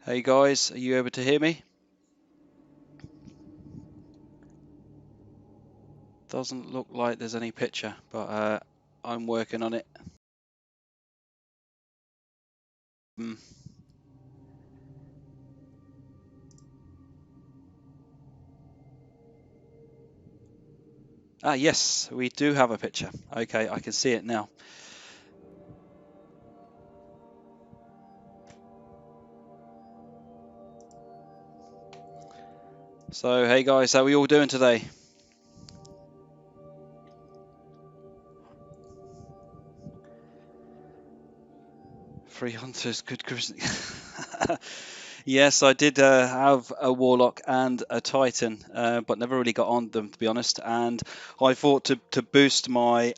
Hey guys, are you able to hear me? Doesn't look like there's any picture, but I'm working on it. Mm. Ah, yes, we do have a picture. Okay, I can see it now. So, hey guys, how are we all doing today? Free hunters, good Christmas. Yes, I did have a warlock and a titan, but never really got on them to be honest. And I thought to boost my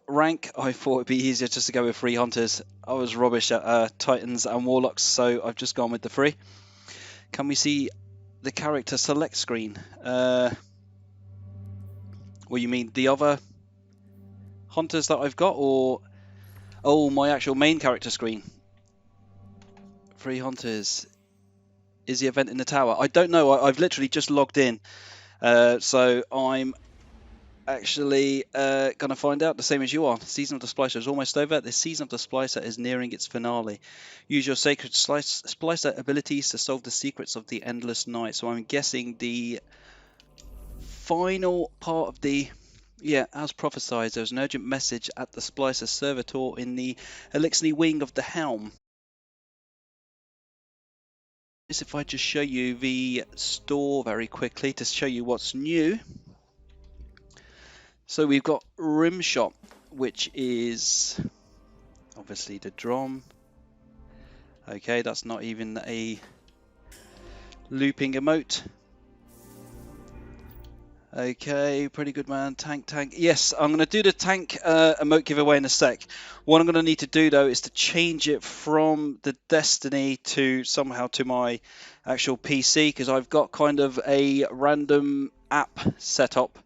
rank, I thought it'd be easier just to go with free hunters. I was rubbish at titans and warlocks, so I've just gone with the free. Can we see the character select screen? Well, you mean the other hunters that I've got, or oh, my actual main character screen? Free hunters. Is the event in the tower? I don't know. I've literally just logged in, so I'm actually going to find out the same as you are. The season of the Splicer is almost over. The season of the Splicer is nearing its finale. Use your sacred Splicer abilities to solve the secrets of the endless night. So I'm guessing the final part of the... Yeah, as prophesied, there's an urgent message at the Splicer Servitor in the Elixir wing of the Helm. If I just show you the store very quickly to show you what's new. So we've got Rimshot, which is obviously the drum. Okay, that's not even a looping emote. Okay, pretty good, man. Tank. Yes, I'm going to do the tank emote giveaway in a sec. What I'm going to need to do, though, is to change it from the Destiny to somehow to my actual PC, because I've got kind of a random app set up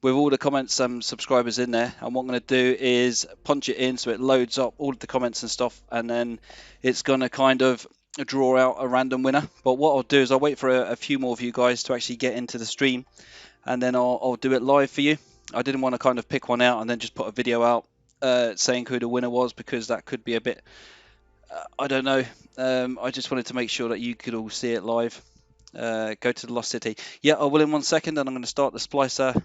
with all the comments and subscribers in there. And what I'm going to do is punch it in so it loads up all of the comments and stuff, and then it's going to kind of draw out a random winner. But what I'll do is I'll wait for a few more of you guys to actually get into the stream, and then I'll do it live for you. I didn't want to kind of pick one out and then just put a video out saying who the winner was, because that could be a bit, I don't know. I just wanted to make sure that you could all see it live. Go to the Lost City. Yeah, I will in 1 second, and I'm going to start the Splicer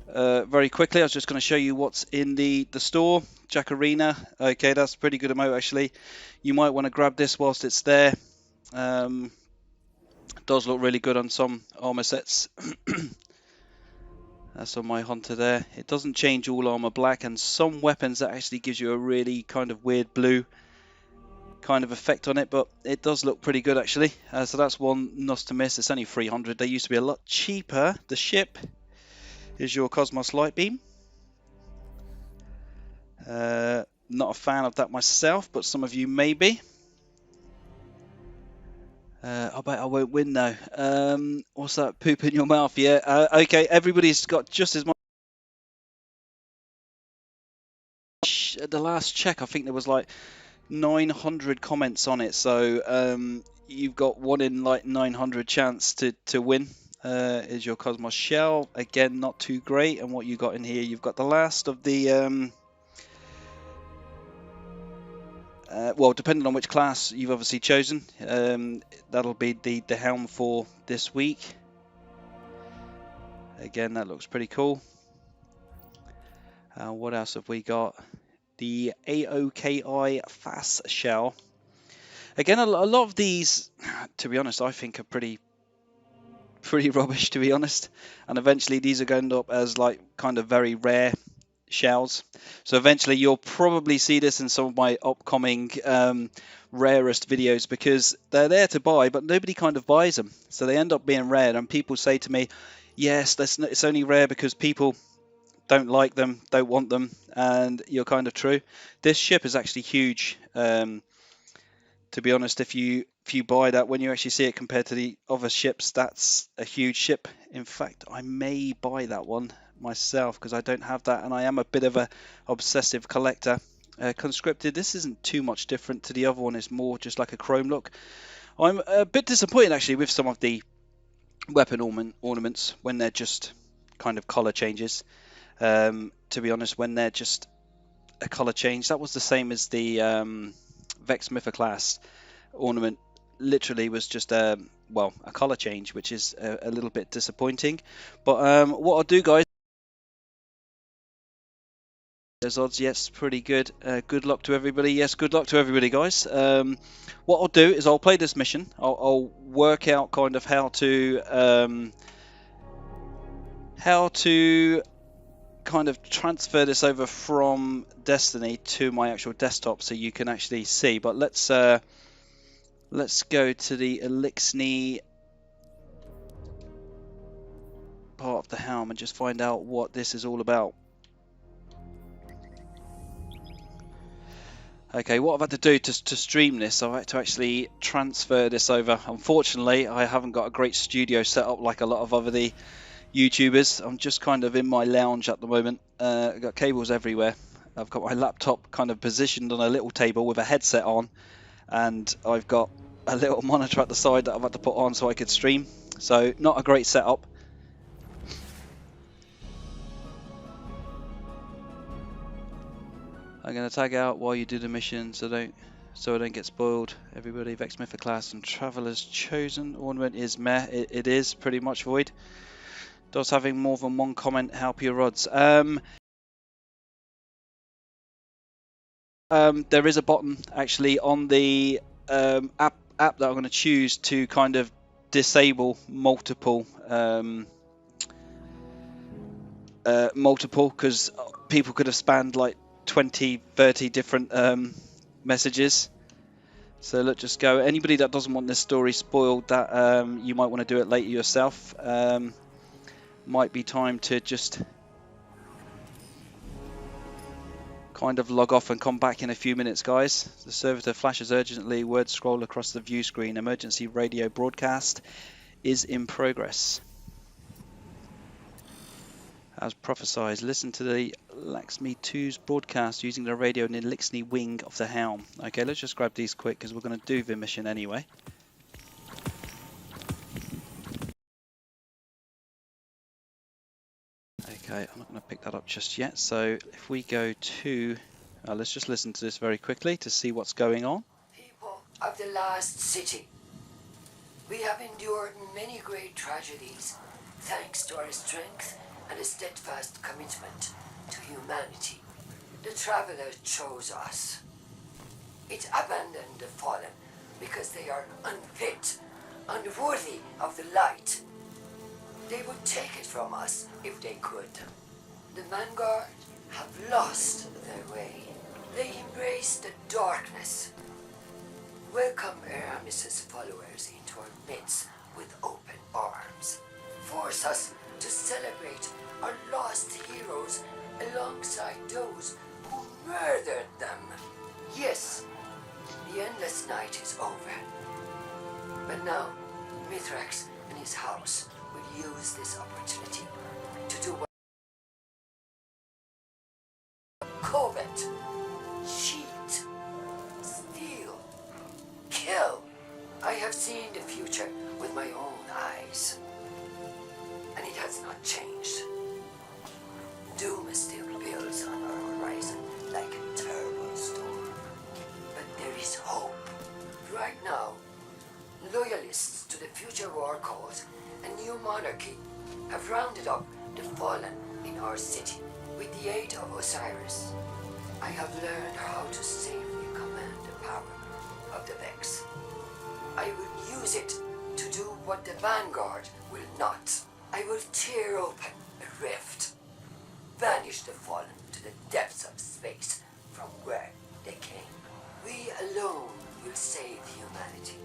very quickly. I was just going to show you what's in the store. Jack Arena. Okay, that's a pretty good emote actually. You might want to grab this whilst it's there. Does look really good on some armor sets. That's on my hunter there. It doesn't change all armor black, and some weapons that actually gives you a really kind of weird blue kind of effect on it, but it does look pretty good actually. So that's one not to miss. It's only 300. They used to be a lot cheaper. The ship is your Cosmos Light Beam. Not a fan of that myself, but some of you may be. I bet I won't win though. What's that? Poop in your mouth? Yeah. Okay. Everybody's got just as much. At the last check, I think there was like 900 comments on it, so you've got 1 in like 900 chance to win. Is your Cosmos Shell again? Not too great. And what you got in here? You've got the last of the. Well, depending on which class you've obviously chosen, that'll be the helm for this week. Again, that looks pretty cool. What else have we got? The AOKI Fast Shell. Again, a lot of these, to be honest, I think are pretty rubbish, to be honest. And eventually these are going to end up as like kind of very rare shells. So eventually you'll probably see this in some of my upcoming rarest videos, because they're there to buy, but nobody kind of buys them. So they end up being rare, and people say to me, yes, it's only rare because people don't like them, don't want them, and you're kind of true. This ship is actually huge. To be honest, if you buy that, when you actually see it compared to the other ships, that's a huge ship. In fact, I may buy that one myself because I don't have that, and I am a bit of a obsessive collector. conscripted. This isn't too much different to the other one. It's more just like a chrome look. I'm a bit disappointed actually with some of the weapon ornaments when they're just kind of color changes. To be honest, when they're just a color change, that was the same as the Vex class ornament. Literally was just a color change, which is a little bit disappointing. But what I'll do, guys. There's odds, yes, pretty good. Good luck to everybody. Yes, good luck to everybody, guys. What I'll do is I'll play this mission. I'll work out kind of how to kind of transfer this over from Destiny to my actual desktop so you can actually see. But let's go to the Elixni part of the helm and just find out what this is all about. Okay, what I've had to do to stream this, I've had to actually transfer this over. Unfortunately, I haven't got a great studio set up like a lot of other YouTubers. I'm just kind of in my lounge at the moment. I've got cables everywhere. I've got my laptop kind of positioned on a little table with a headset on, and I've got a little monitor at the side that I've had to put on so I could stream. So not a great setup. I'm going to tag out while you do the mission so I don't get spoiled. Everybody, Vex Mythic class and Traveler's Chosen ornament is meh. It is pretty much void. Does having more than one comment help your odds? There is a button actually on the app that I'm going to choose to kind of disable multiple because people could have spanned like 20-30 different messages. So let's just go. Anybody that doesn't want this story spoiled, that you might want to do it later yourself. Might be time to just kind of log off and come back in a few minutes, guys. The servitor flashes urgently. Word scroll across the view screen. Emergency radio broadcast is in progress. As prophesied, listen to the Laxmi 2's broadcast using the radio in the Elixni wing of the helm. Okay, let's just grab these quick because we're going to do the mission anyway. Okay, I'm not going to pick that up just yet. So if we go to, let's just listen to this very quickly to see what's going on. People of the last city, we have endured many great tragedies thanks to our strength and a steadfast commitment to humanity. The Traveler chose us. It abandoned the fallen because they are unfit, unworthy of the light. They would take it from us if they could. The Vanguard have lost their way. They embrace the darkness. Welcome Aramis's followers into our midst with open arms. Force us to celebrate our lost heroes alongside those who murdered them. Yes, the endless night is over. But now, Mithrax and his house will use this opportunity to do what covet, cheat, steal, kill. I have seen the future with my own eyes, and it has not changed. Doom still builds on our horizon like a terrible storm. But there is hope. Right now, loyalists to the future war cause and new monarchy have rounded up the fallen in our city. With the aid of Osiris, I have learned how to safely command the power of the Vex. I will use it to do what the Vanguard will not. I will tear open a rift, banish the fallen to the depths of space from where they came. We alone will save humanity.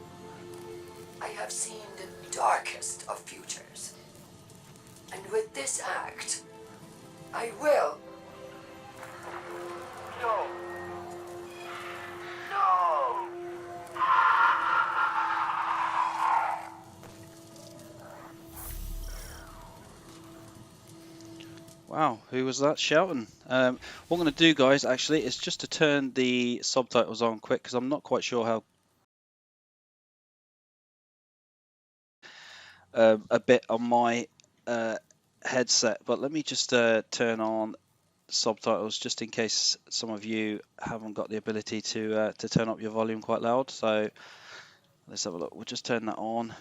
I have seen the darkest of futures. And with this act, I will... No. No! Wow, who was that shouting? What I'm going to do, guys, actually, is just to turn the subtitles on quick because I'm not quite sure how a bit on my uh, headset. But let me just turn on subtitles just in case some of you haven't got the ability to turn up your volume quite loud. So let's have a look. We'll just turn that on.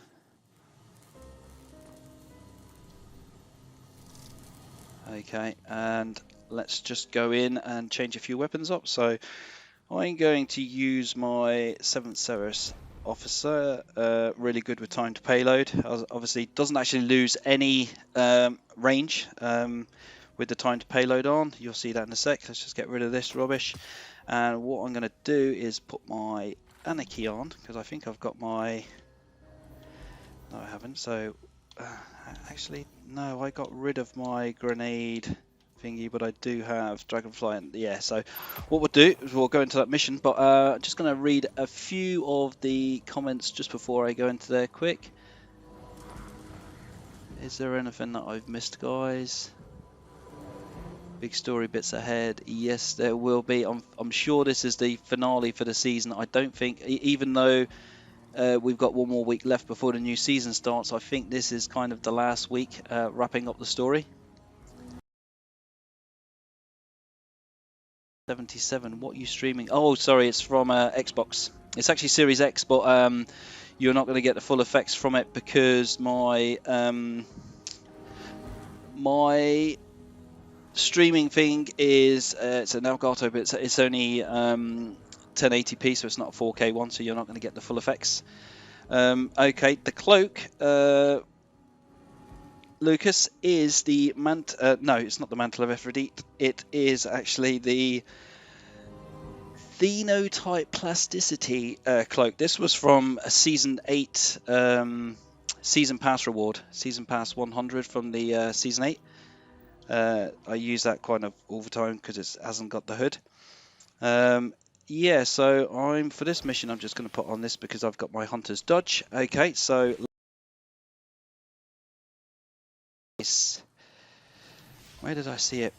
Okay, and let's just go in and change a few weapons up. So I'm going to use my 7th Ceres officer, really good with time to payload. Obviously doesn't actually lose any range with the time to payload on. You'll see that in a sec. Let's just get rid of this rubbish. And what I'm going to do is put my Anarchy on, because I think I've got my... No, I haven't. So, actually, no, I got rid of my grenade thingy, but I do have Dragonfly. And yeah, so what we'll do is we'll go into that mission. But I'm just going to read a few of the comments just before I go into there quick. Is there anything that I've missed, guys? Big story bits ahead. Yes, there will be. I'm sure this is the finale for the season. I don't think, even though we've got one more week left before the new season starts, I think this is kind of the last week wrapping up the story. 77. What are you streaming? Oh, sorry, it's from Xbox. It's actually Series X, but you're not going to get the full effects from it because my streaming thing is it's an Elgato, but it's only 1080p, so it's not a 4K one, so you're not going to get the full effects. Okay, the cloak, Lucas, is the no, it's not the Mantle of Aphrodite. It is actually the Phenotype Plasticity cloak. This was from a Season 8 Season Pass reward, Season Pass 100 from the Season 8. I use that kind of all the time because it hasn't got the hood. Yeah, so for this mission, I'm just going to put on this because I've got my Hunter's Dodge. Okay, so where did I see it?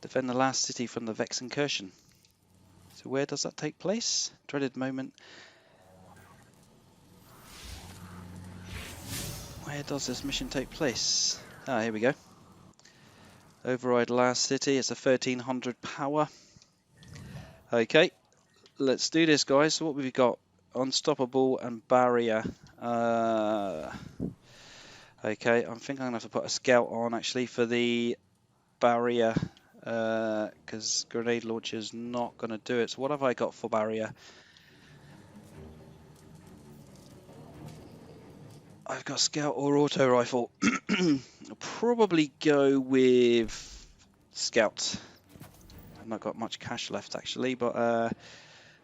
Defend the last city from the Vex incursion. So where does that take place? Dreaded moment. Where does this mission take place? Ah, here we go. Override last city. It's a 1300 power. Okay, let's do this, guys. So what have we got? Unstoppable and barrier. Okay, I think I'm gonna have to put a scout on actually for the barrier because grenade launcher's not gonna do it. So what have I got for barrier? I've got scout or auto rifle. I'll probably go with scout. I've not got much cash left actually, but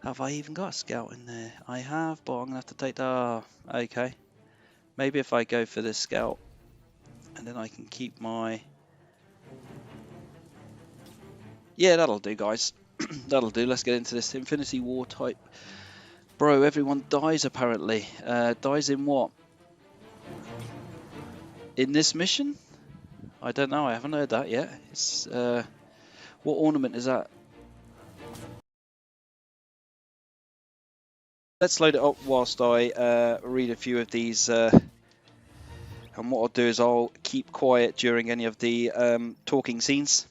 have I even got a scout in there? I have, but I'm gonna have to take the. Okay, maybe if I go for this scout, and then I can keep my. Yeah, that'll do, guys. That'll do. Let's get into this Infinity War type. Bro, everyone dies apparently. Dies in what? In this mission? I don't know. I haven't heard that yet. It's what ornament is that? Let's load it up whilst I read a few of these. And what I'll do is I'll keep quiet during any of the talking scenes.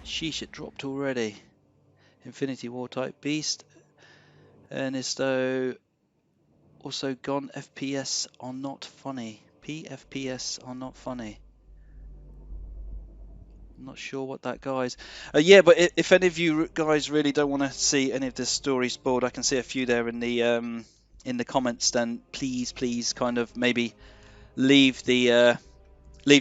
Sheesh, it dropped already. Infinity War type beast. Ernesto also gone. FPS are not funny. PFPS are not funny. I'm not sure what that guy's. Yeah, but if any of you guys really don't want to see any of this story spoiled, I can see a few there in the comments. Then please, kind of maybe leave the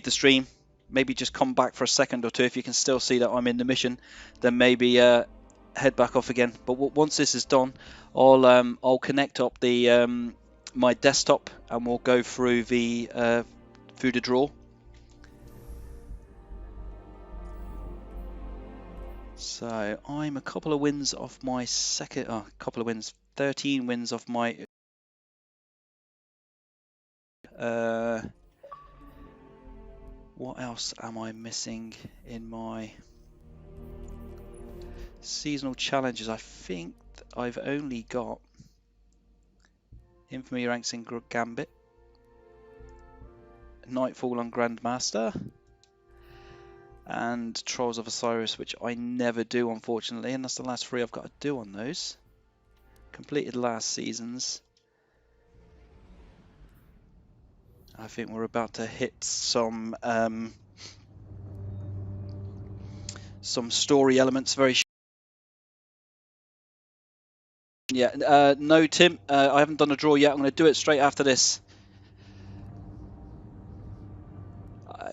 stream. Maybe just come back for a second or two. If you can still see that I'm in the mission, then maybe head back off again. But once this is done, I'll connect up the my desktop and we'll go through the draw. So I'm a couple of wins off my second, couple of wins, 13 wins off my What else am I missing in my seasonal challenges? I think I've only got Infamy Ranks in Gambit, Nightfall on Grandmaster, and Trolls of Osiris, which I never do, unfortunately, and that's the last 3 I've got to do on those. Completed last season's. I think we're about to hit some story elements very. Yeah, no, Tim, I haven't done a draw yet. I'm going to do it straight after this.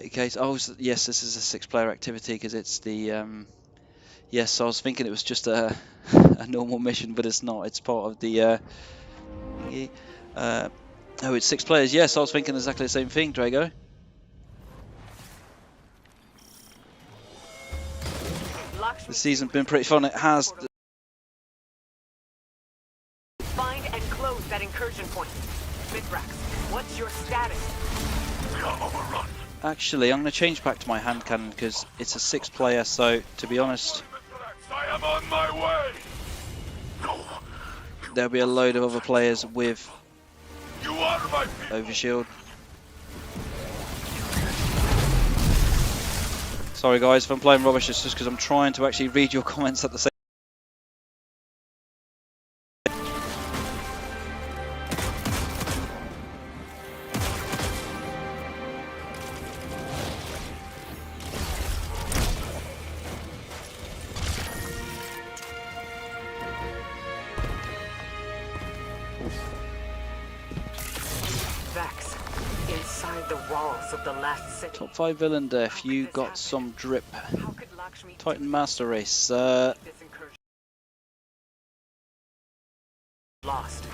Okay, so, yes, this is a 6-player activity because it's the. Yes, I was thinking it was just a a normal mission, but it's not. It's part of the. Oh, it's 6 players. Yes, I was thinking exactly the same thing, Drago. The season's been pretty fun. It has. Find and close that incursion point. Mithrax, what's your status? We are overrun. Actually, I'm going to change back to my hand cannon because it's a 6-player. So, to be honest, I am on my way. No, there'll be a load of other players with you are my people. overshield. Sorry guys if I'm playing rubbish, it's just because I'm trying to actually read your comments at the same. Vex, inside the walls of the last city. Top 5 villain death, you got some drip. How could Lakshmi Titan Master Race. this incursion? Lost.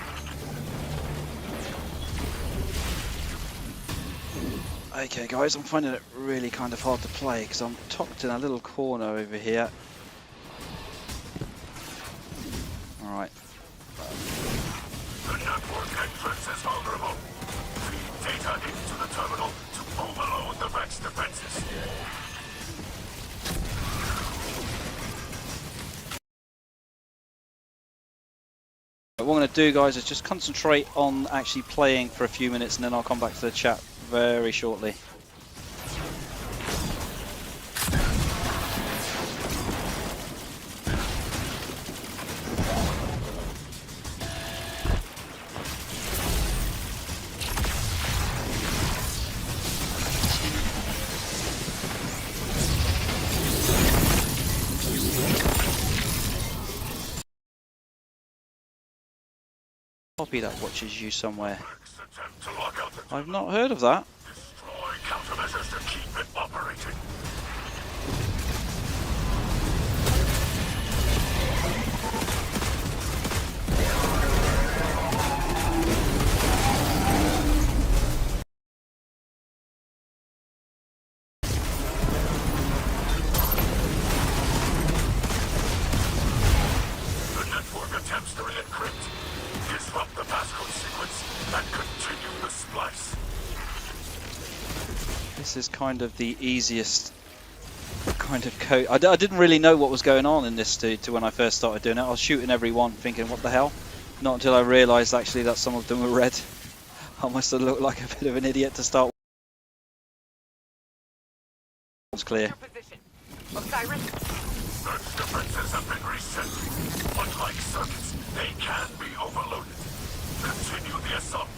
Okay guys, I'm finding it really kind of hard to play because I'm tucked in a little corner over here. Alright. The network entrance is vulnerable. Feed data into the terminal to overload the Vex defenses. What I'm going to do guys is just concentrate on actually playing for a few minutes and then I'll come back to the chat very shortly. Copy that watches you somewhere. Vex attempt to lock out the I've not heard of that. destroy countermeasures to keep it operating. The network attempts to re-encrypt, disrupt the passcode sequence, and continue the splice. This is kind of the easiest kind of code. I didn't really know what was going on in this to when I first started doing it. I was shooting everyone thinking, what the hell? Not until I realised actually that some of them were red. I must have looked like a bit of an idiot to start. It's clear. Your position. Osiris, Vex defenses have been reset. Unlike circuits, they can be overloaded. Continue the assault.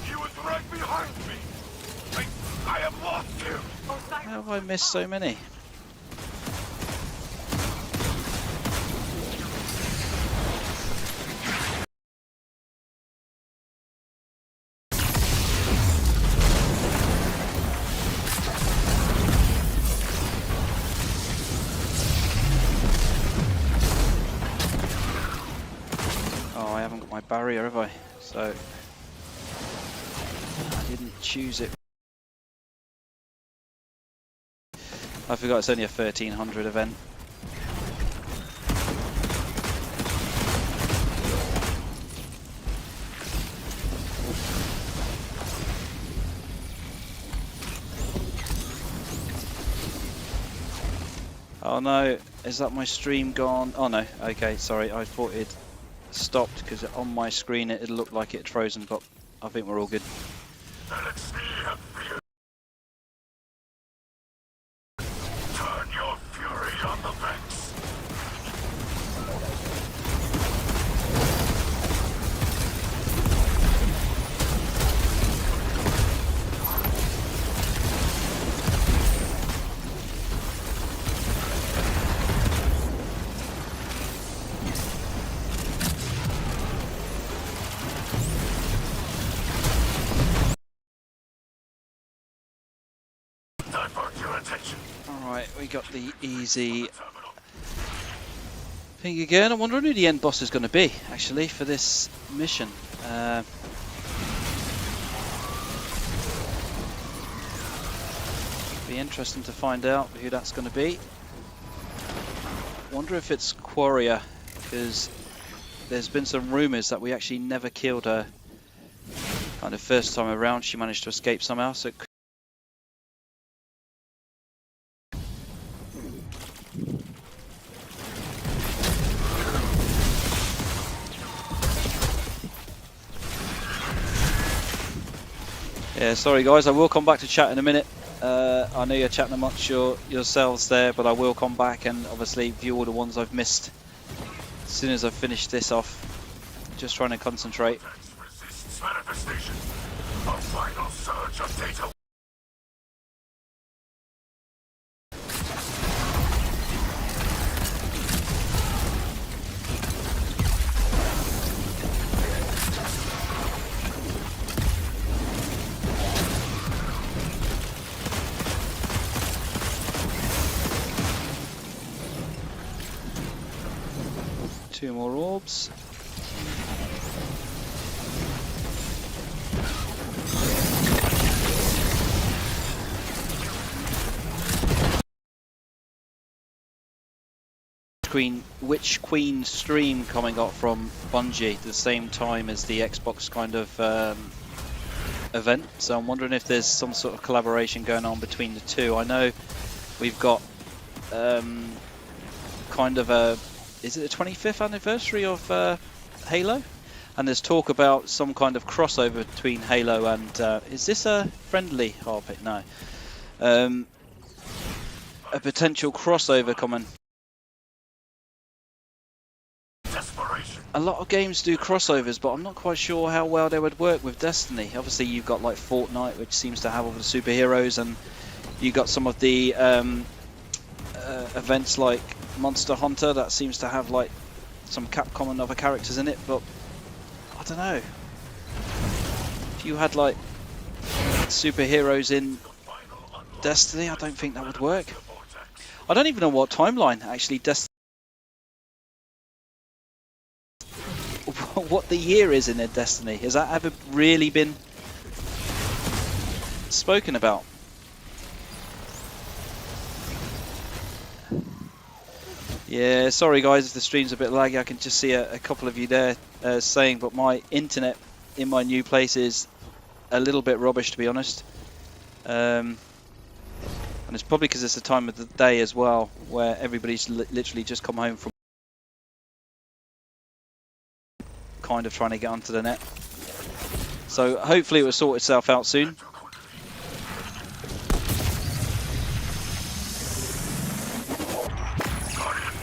He was right behind me. I have lost him. Osiris. How have I missed so many? Oh, I haven't got my barrier, have I? So I didn't choose it. I forgot it's only a 1300 event. Oh no, is that my stream gone? Oh no, okay, sorry, I thought it stopped because on my screen it looked like it had frozen, but I think we're all good. Let's see and feel. Turn your fury on the Vex. Divert your attention. Alright, we got the The easy terminal. thing again. I'm wondering who the end boss is going to be, actually, for this mission. Be interesting to find out who that's going to be. Wonder if it's Quarrier, because there's been some rumours that we actually never killed her. Kind of first time around, she managed to escape somehow. So yeah, sorry guys, I will come back to chat in a minute. I know you're chatting amongst yourselves there, but I will come back and obviously view all the ones I've missed as soon as I've finished this off. Just trying to concentrate. Vex resists manifestation. A final surge of data. Two more orbs. Which Queen stream coming up from Bungie at the same time as the Xbox kind of event, so I'm wondering if there's some sort of collaboration going on between the two. I know we've got kind of a, is it the 25th anniversary of Halo? And there's talk about some kind of crossover between Halo and, is this a friendly Harpit? No. A potential crossover coming. Desperation. A lot of games do crossovers, but I'm not quite sure how well they would work with Destiny. Obviously, you've got like Fortnite, which seems to have all the superheroes, and you got some of the events like Monster Hunter that seems to have like some Capcom and other characters in it. But I don't know. If you had like superheroes in Destiny, I don't think that would work. I don't even know what timeline actually Destiny. What the year is in their Destiny. Has that ever really been spoken about? Yeah, sorry guys if the stream's a bit laggy. I can just see a couple of you there saying, but my internet in my new place is a little bit rubbish, to be honest. And it's probably because it's the time of the day as well, where everybody's literally just come home from kind of trying to get onto the net. So hopefully it will sort itself out soon. Guardian,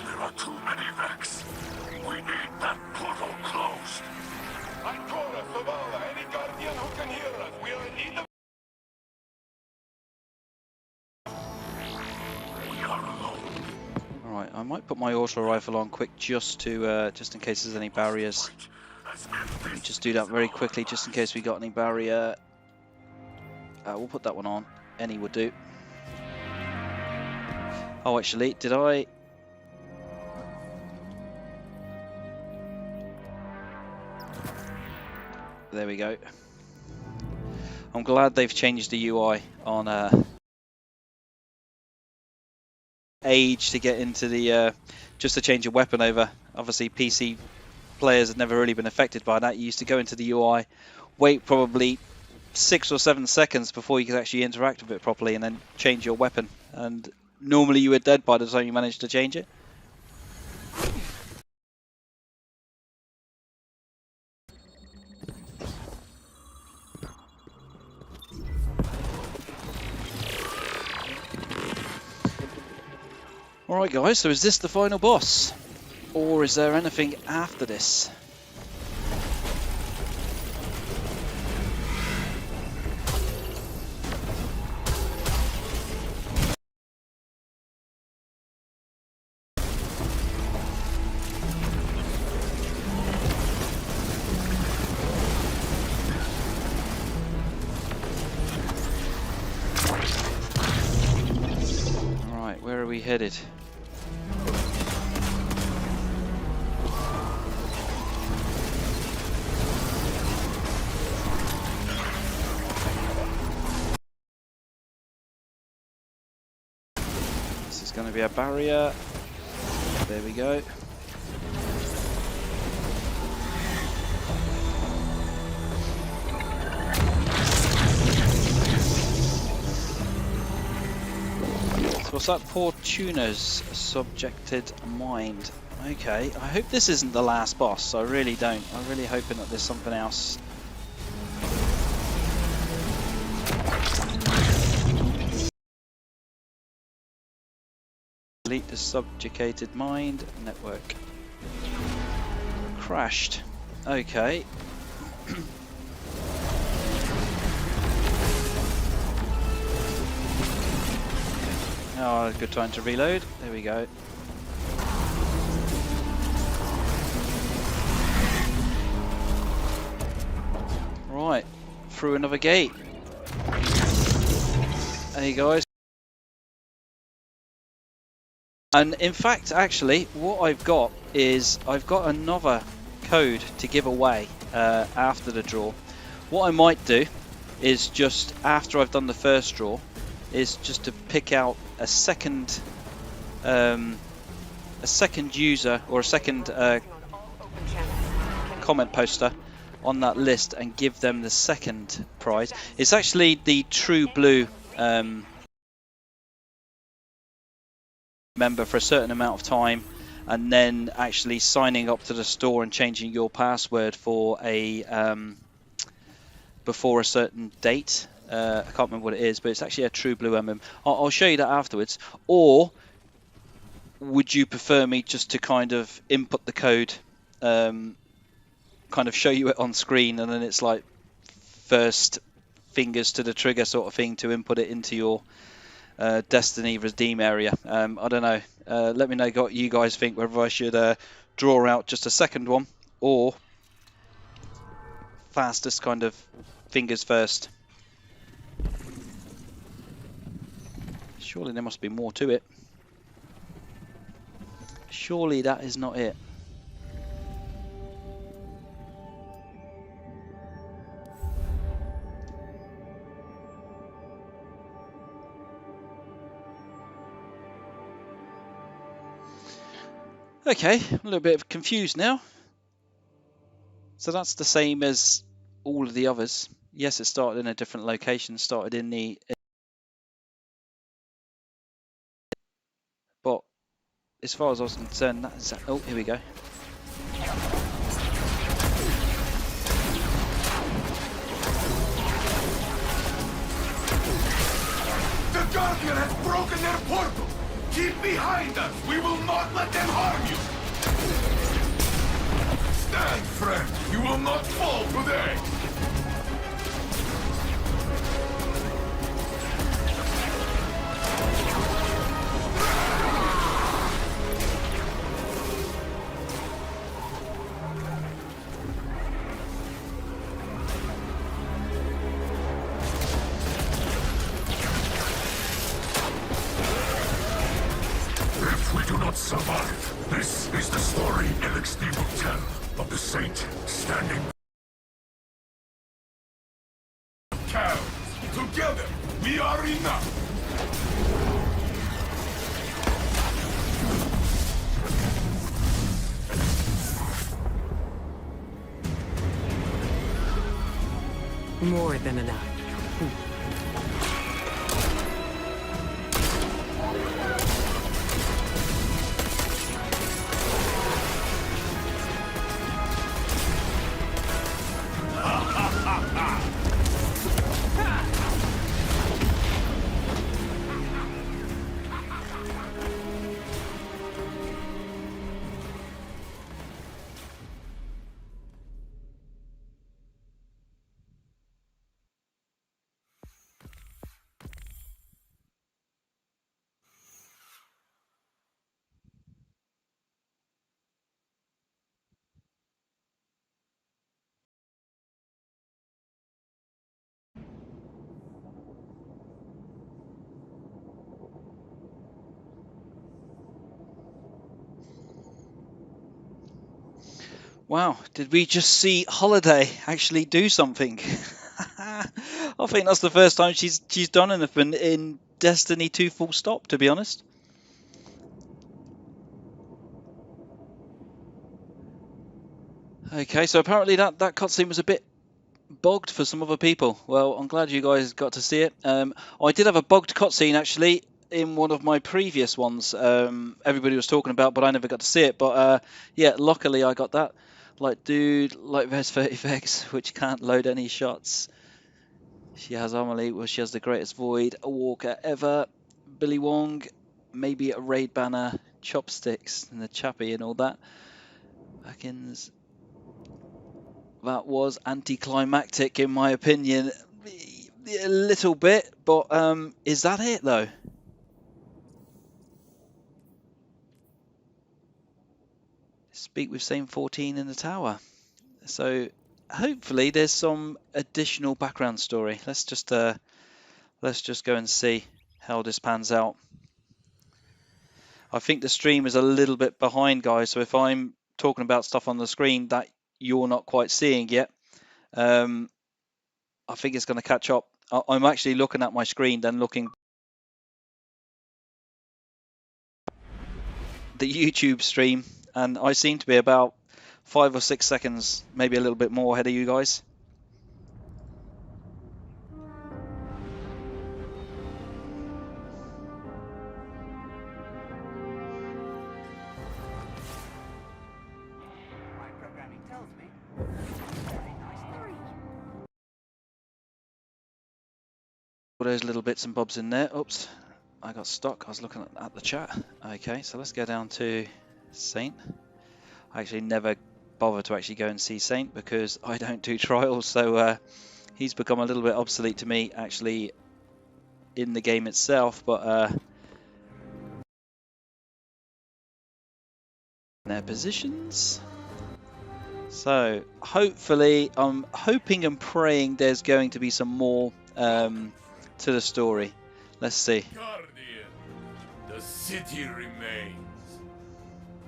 there are too many Vex. We need that portal closed. Ancora, Sobala, any Guardian who can hear us. We are in need of... We are alone. Alright, I might put my auto rifle on quick just to just in case there's any barriers. Let me just do that very quickly just in case we got any barrier. We'll put that one on. Any would do. Oh, actually, did I? There we go. I'm glad they've changed the UI on age to get into the just to change your weapon over. Obviously, PC players have never really been affected by that. You used to go into the UI, wait probably 6 or 7 seconds before you could actually interact with it properly, and then change your weapon. And normally you were dead by the time you managed to change it. Alright guys, so is this the final boss? Or is there anything after this? Alright, where are we headed? This is going to be a barrier. There we go. So what's that? Poor tuner's subjected mind. Okay, I hope this isn't the last boss. I really don't. I'm really hoping that there's something else. Delete the subjugated mind. Network. Crashed. Okay. Oh, good time to reload. There we go. Right, through another gate. Hey guys. And in fact, actually, what I've got is I've got another code to give away after the draw. What I might do is just after I've done the first draw, is just to pick out a second user or a second comment poster on that list and give them the second prize. It's actually the True Blue member for a certain amount of time, and then actually signing up to the store and changing your password for a before a certain date. I can't remember what it is, but it's actually a True Blue emblem. I'll show you that afterwards. Or would you prefer me just to kind of input the code, kind of show you it on screen, and then it's like first fingers to the trigger sort of thing to input it into your Destiny Redeem area? I don't know. Let me know what you guys think, whether I should draw out just a second one or fastest kind of fingers first. Surely there must be more to it. Surely that is not it. Okay, a little bit confused now. So that's the same as all of the others. Yes, it started in a different location, started in the... But as far as I was concerned, that is... Oh, here we go. The Guardian has broken their portal! Keep behind us! We will not let them harm you! Stand, friend! You will not fall today! If we do not survive, this is the story LXD will tell of the Saint standing. Cows, together, we are enough! More than enough. Wow, did we just see Holiday actually do something? I think that's the first time she's done anything in Destiny 2 full stop, to be honest. Okay, so apparently that cutscene was a bit bogged for some other people. Well, I'm glad you guys got to see it. I did have a bogged cutscene actually in one of my previous ones. Everybody was talking about, but I never got to see it. But yeah, luckily I got that. Like, dude, like Res 30 Vex, which can't load any shots. She has Amelie, well, she has the greatest void, a walker ever. Billy Wong, maybe a raid banner, chopsticks, and the chappy and all that. Atkins, that was anticlimactic in my opinion. A little bit, but is that it though? Speak with Same 14 in the tower. So hopefully there's some additional background story. Let's just go and see how this pans out. I think the stream is a little bit behind, guys. So if I'm talking about stuff on the screen that you're not quite seeing yet, I think it's going to catch up. I'm actually looking at my screen, then looking the YouTube stream, and I seem to be about 5 or 6 seconds, maybe a little bit more ahead of you guys. All those little bits and bobs in there. Oops, I got stuck. I was looking at the chat. Okay, so let's go down to Saint. I actually never bother to actually go and see Saint because I don't do trials, so he's become a little bit obsolete to me actually in the game itself, but their positions. So hopefully, I'm hoping and praying there's going to be some more to the story. Let's see. Guardian, the city remains.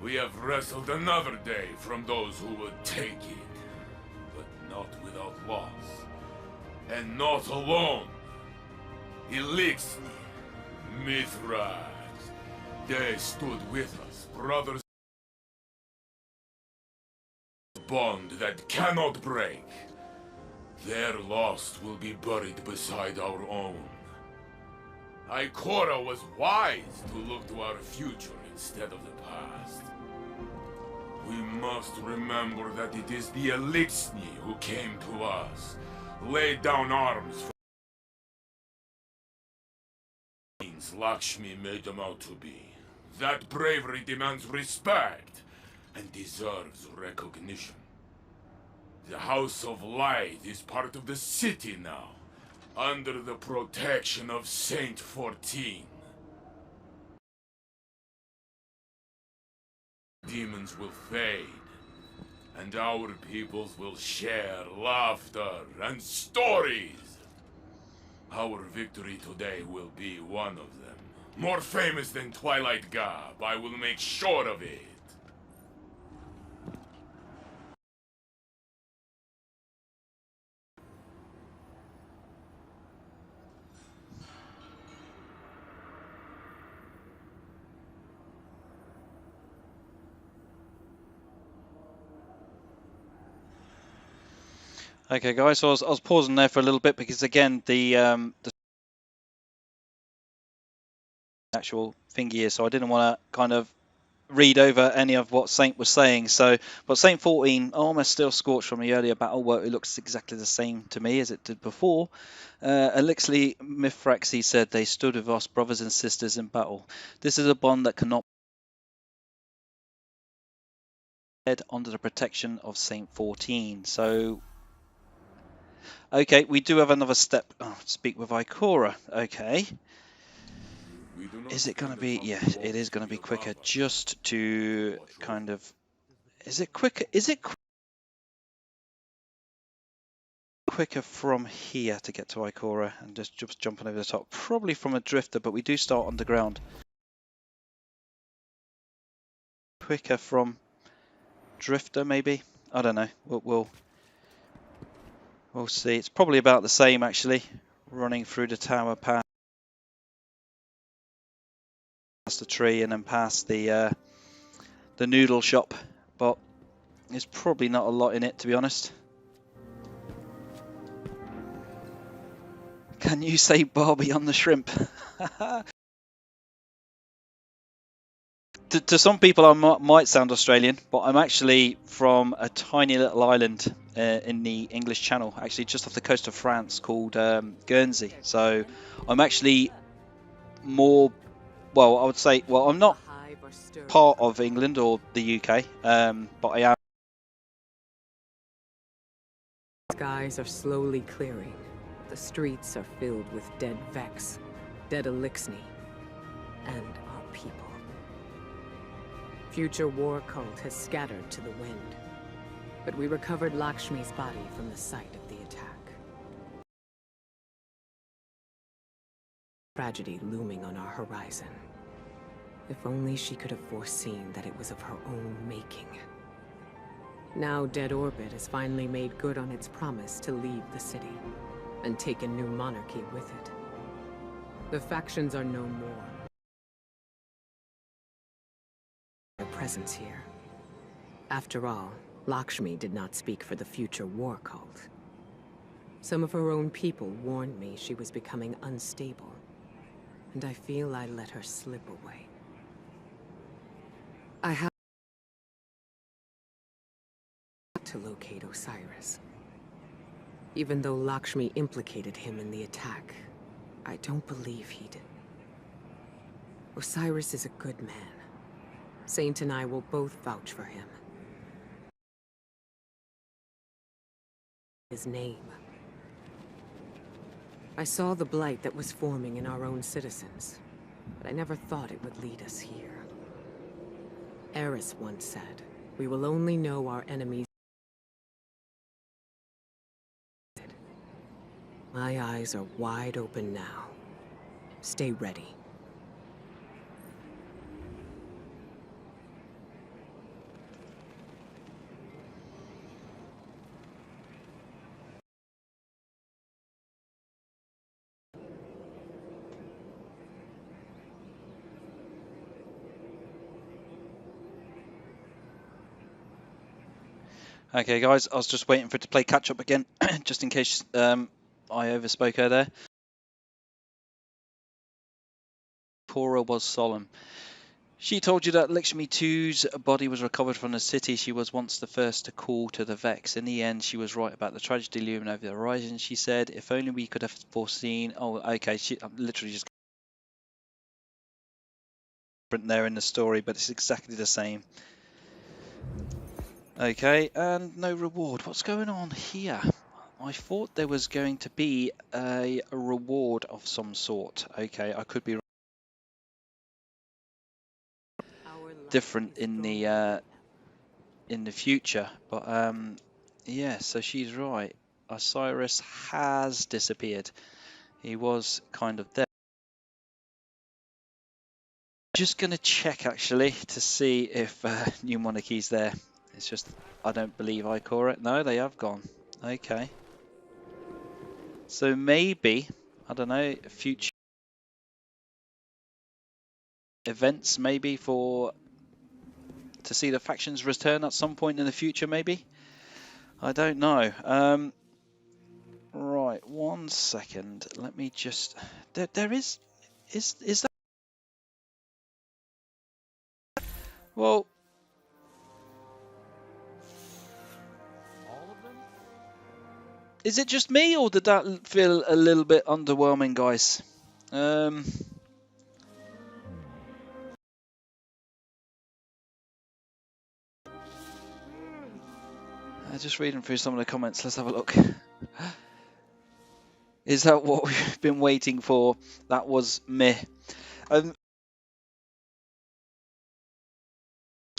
We have wrestled another day from those who would take it, but not without loss. And not alone. Elixir, Mithras, they stood with us, brothers. Bond that cannot break. Their loss will be buried beside our own. Ikora was wise to look to our future instead of the past. We must remember that it is the Elixir who came to us, laid down arms for things Lakshmi made them out to be. That bravery demands respect and deserves recognition. The House of Light is part of the city now, under the protection of Saint 14. Demons will fade, and our peoples will share laughter and stories. Our victory today will be one of them. More famous than Twilight Gab, I will make sure of it. Okay, guys. So I was pausing there for a little bit because again the actual thingy is, so I didn't want to kind of read over any of what Saint was saying. So, but Saint 14 armor still scorched from the earlier battle. Well, it looks exactly the same to me as it did before. Elixir Mithraxi said they stood with us, brothers and sisters in battle. This is a bond that cannot be led under the protection of Saint 14. So, okay, we do have another step. Oh, speak with Ikora. Okay. Is it going to be? Yeah, it is going to be quicker. Just to kind of. Is it quicker? Is it quicker from here to get to Ikora and just jumping over the top? Probably from a drifter, but we do start underground. Quicker from drifter, maybe. I don't know. We'll see. It's probably about the same actually. Running through the tower past the tree and then past the noodle shop, but there's probably not a lot in it, to be honest. Can you say Barbie on the shrimp? To some people, I might sound Australian, but I'm actually from a tiny little island in the English Channel, actually just off the coast of France, called Guernsey. So I'm actually more, well, I would say, well, I'm not part of England or the UK, but I am. Skies are slowly clearing. The streets are filled with dead Vex, dead Elixni, and our people. Future war cult has scattered to the wind, but we recovered Lakshmi's body from the site of the attack. Tragedy looming on our horizon. If only she could have foreseen that it was of her own making. Now Dead Orbit has finally made good on its promise to leave the city and take a new monarchy with it. The factions are no more. Their presence here. After all, Lakshmi did not speak for the future war cult. Some of her own people warned me she was becoming unstable, and I feel I let her slip away. I have to locate Osiris. Even though Lakshmi implicated him in the attack, I don't believe he did. Osiris is a good man. Saint and I will both vouch for him. His name. I saw the blight that was forming in our own citizens, but I never thought it would lead us here. Eris once said, we will only know our enemies. My eyes are wide open now. Stay ready. Okay, guys, I was just waiting for it to play catch up again, just in case I overspoke her there. Cora was solemn. She told you that Lakshmi II's body was recovered from the city. She was once the first to call to the Vex. In the end, she was right about the tragedy looming over the horizon. She said, if only we could have foreseen. Oh, okay, I'm literally just different there in the story, but it's exactly the same. Okay, and no reward. What's going on here? I thought there was going to be a reward of some sort. Okay, I could be different in the future, but yeah. So she's right. Osiris has disappeared. He was kind of there. Just gonna check actually to see if New Monarchy's there. It's just I don't believe I call it. No, they have gone. Okay. So maybe I don't know future events maybe for to see the factions return at some point in the future maybe. I don't know. Right, 1 second. Let me just. There is that? Well, is it just me or did that feel a little bit underwhelming, guys? I'm just reading through some of the comments. Let's have a look. Is that what we've been waiting for? That was meh.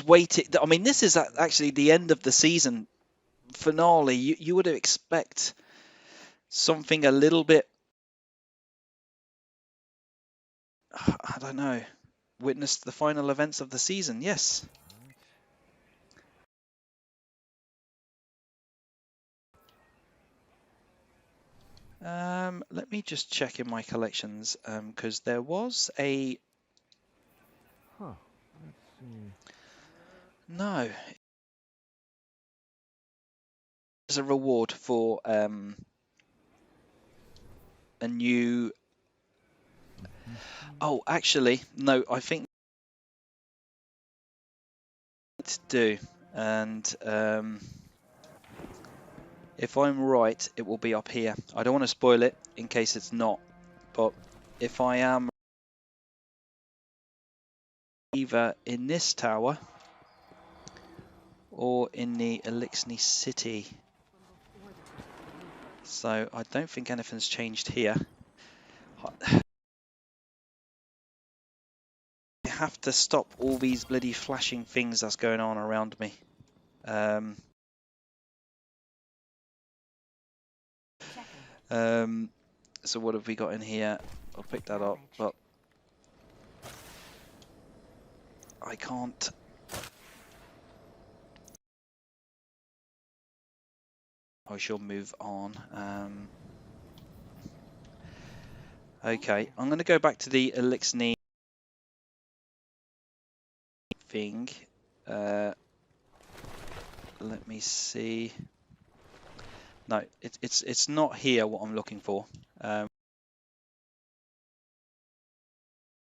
Waiting. I mean, this is actually the end of the season finale. You would expect something a little bit. I don't know. Witness the final events of the season. Yes. Let me just check in my collections, because there was a... Huh. Let's see. No, there's a reward for a new... Oh, actually, no, I think to do, and if I'm right, it will be up here. I don't want to spoil it in case it's not, but if I am either in this tower or in the Elixni City. So I don't think anything's changed here. I have to stop all these bloody flashing things that's going on around me. So what have we got in here? I'll pick that up, but I can't. I shall move on. Okay, I'm going to go back to the Elixni thing. Let me see. No, it's not here what I'm looking for.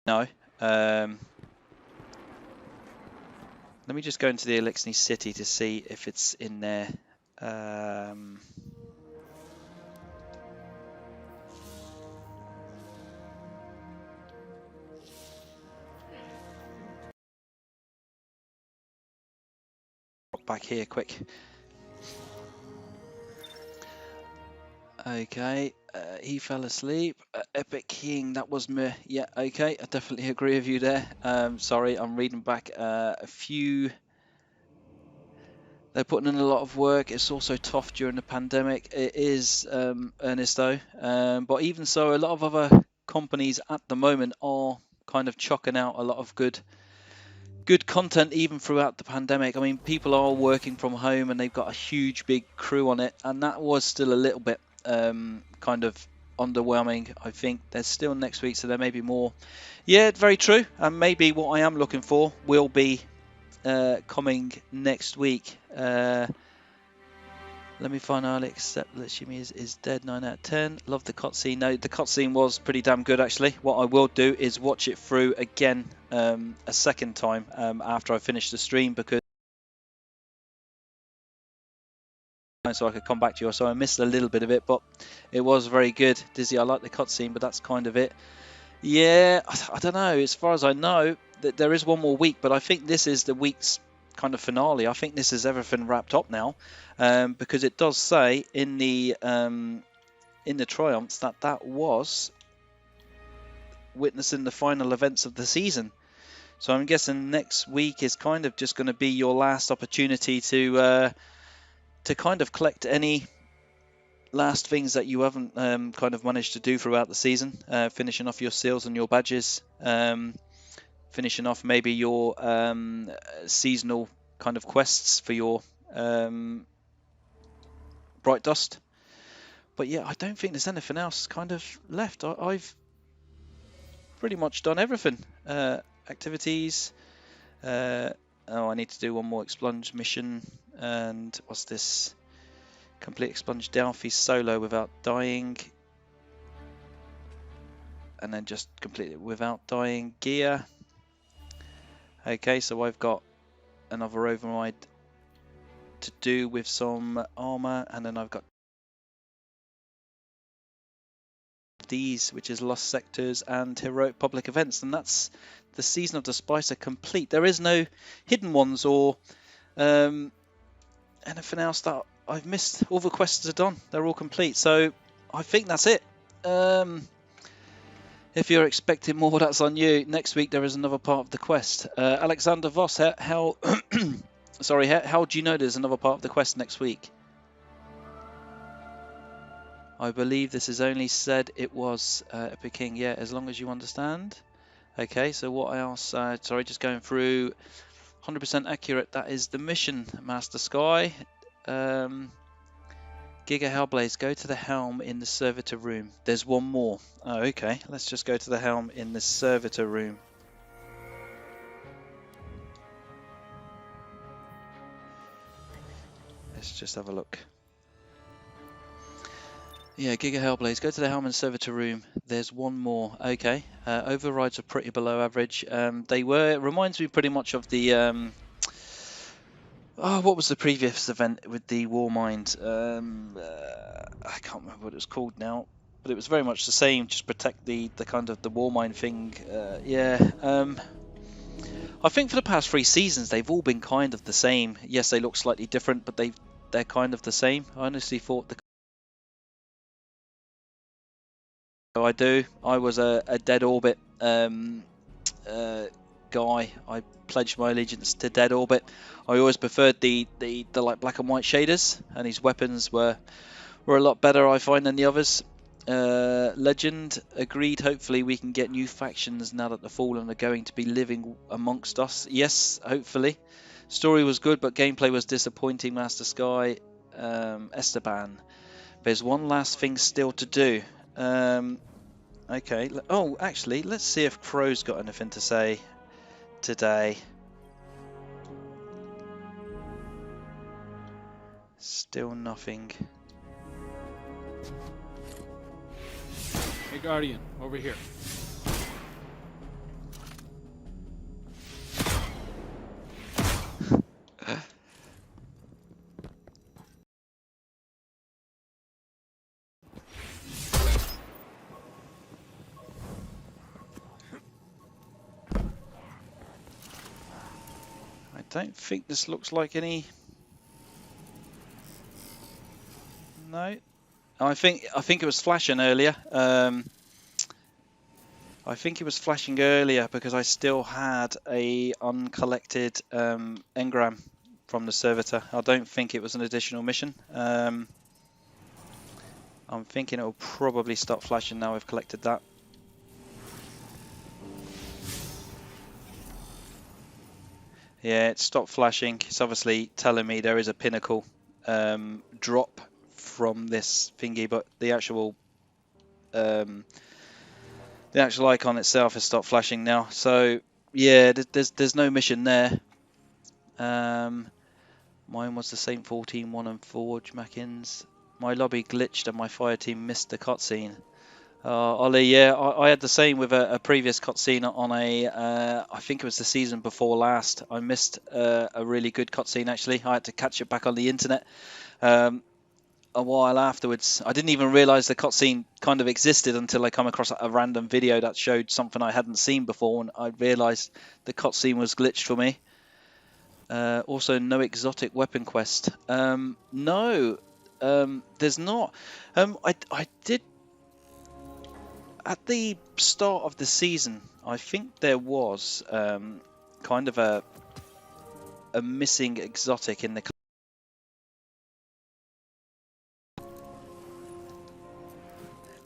No. Let me just go into the Elixni City to see if it's in there. Back here, quick. Okay, he fell asleep. Epic King, that was me. Yeah, okay, I definitely agree with you there. Sorry, I'm reading back a few. They're putting in a lot of work. It's also tough during the pandemic. It is, Ernest, though. But even so, a lot of other companies at the moment are kind of chucking out a lot of good content even throughout the pandemic. I mean, people are working from home and they've got a huge big crew on it, and that was still a little bit kind of underwhelming. I think there's still next week, so there may be more. Yeah, very true. And maybe what I am looking for will be coming next week. Let me find out, except that Shimi is dead, 9 out of 10. Love the cutscene. No, the cutscene was pretty damn good, actually. What I will do is watch it through again a second time after I finish the stream, because so I could come back to you. So I missed a little bit of it, but it was very good. Dizzy, I like the cutscene, but that's kind of it. Yeah, I don't know. As far as I know, that there is one more week, but I think this is the week's kind of finale. I think this is everything wrapped up now, because it does say in the triumphs that was witnessing the final events of the season. So I'm guessing next week is kind of just going to be your last opportunity to kind of collect any last things that you haven't kind of managed to do throughout the season, finishing off your seals and your badges, finishing off maybe your seasonal kind of quests for your Bright Dust. But yeah, I don't think there's anything else kind of left. I've pretty much done everything. Activities. Oh, I need to do one more expunge mission. And what's this? Complete expunge Delphi solo without dying. And then just complete it without dying gear. Okay, so I've got another override to do with some armor, and then I've got these, which is Lost Sectors and Heroic Public Events, and that's the Season of the Spicer complete. There is no hidden ones or anything else that I've missed. All the quests are done. They're all complete. So I think that's it. If you're expecting more, that's on you. Next week there is another part of the quest. Alexander Voss, how sorry, how do you know there's another part of the quest next week? I believe this is only said it was Epic King. Yeah, as long as you understand. Okay, so what else? Sorry, just going through. 100% accurate. That is the mission, Master Sky. Giga Hellblaze, go to the helm in the servitor room. There's one more. Oh, okay. Let's just go to the helm in the servitor room. Let's just have a look. Yeah, Giga Hellblaze, go to the helm and servitor room. There's one more. Okay. Overrides are pretty below average. They were, reminds me pretty much of the, oh, what was the previous event with the Warmind? I can't remember what it was called now, but it was very much the same, just protect the kind of the Warmind thing. Yeah. I think for the past 3 seasons, they've all been kind of the same. Yes, they look slightly different, but they're kind of the same. I honestly thought I do. I was a Dead Orbit guy. I pledged my allegiance to Dead Orbit. I always preferred the like black and white shaders, and his weapons were a lot better, I find, than the others. Legend agreed. Hopefully we can get new factions now that the Fallen are going to be living amongst us. Yes, hopefully. Story was good, but gameplay was disappointing. Master Sky, Esteban. There's one last thing still to do. Okay. Oh, actually, let's see if Crow's got anything to say today. Still nothing. Hey, Guardian, over here. I don't think this looks like any. No. I think it was flashing earlier. I think it was flashing earlier because I still had a uncollected engram from the servitor. I don't think it was an additional mission. I'm thinking it will probably stop flashing now I've collected that. Yeah, it stopped flashing. It's obviously telling me there is a pinnacle drop from this thingy, but the actual icon itself has stopped flashing now. So yeah, there's no mission there. Mine was the same 14, 1 and Forge Mackins. My lobby glitched and my fire team missed the cutscene. Ollie, yeah, I had the same with a previous cutscene on I think it was the season before last. I missed a really good cutscene actually. I had to catch it back on the internet a while afterwards. I didn't even realise the cutscene kind of existed until I come across a random video that showed something I hadn't seen before, and I realised the cutscene was glitched for me. Also, no exotic weapon quest. No, there's not. I did at the start of the season. I think there was kind of a missing exotic in the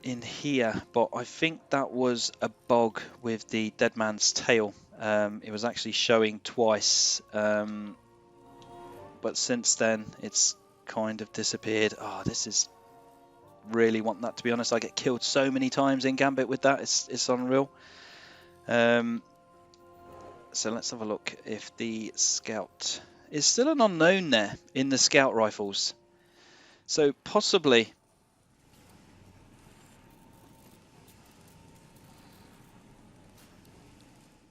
in here, but I think that was a bug with the Dead Man's Tail. It was actually showing twice, but since then it's kind of disappeared. Oh, this is really want that, to be honest. I get killed so many times in Gambit with that. It's unreal. So let's have a look if the scout is still an unknown there in the scout rifles. So possibly.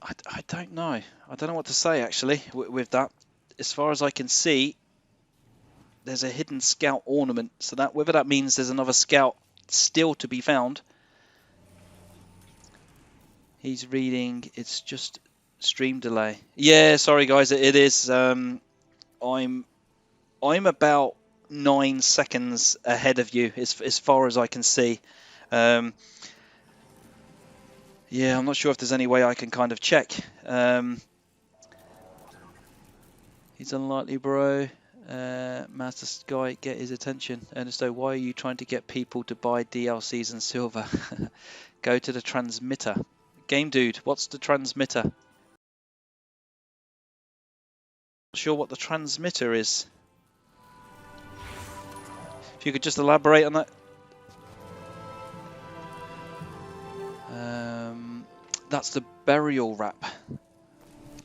I don't know. I don't know what to say actually with that. As far as I can see, there's a hidden scout ornament. So that whether that means there's another scout still to be found. He's reading. It's just stream delay. Yeah, sorry guys. It is. I'm about 9 seconds ahead of you as far as I can see. Yeah, I'm not sure if there's any way I can kind of check. He's unlikely, bro. Master Sky, get his attention. Ernesto, why are you trying to get people to buy DLCs and silver? Go to the transmitter. Game dude, what's the transmitter? Not sure what the transmitter is. If you could just elaborate on that. That's the burial wrap.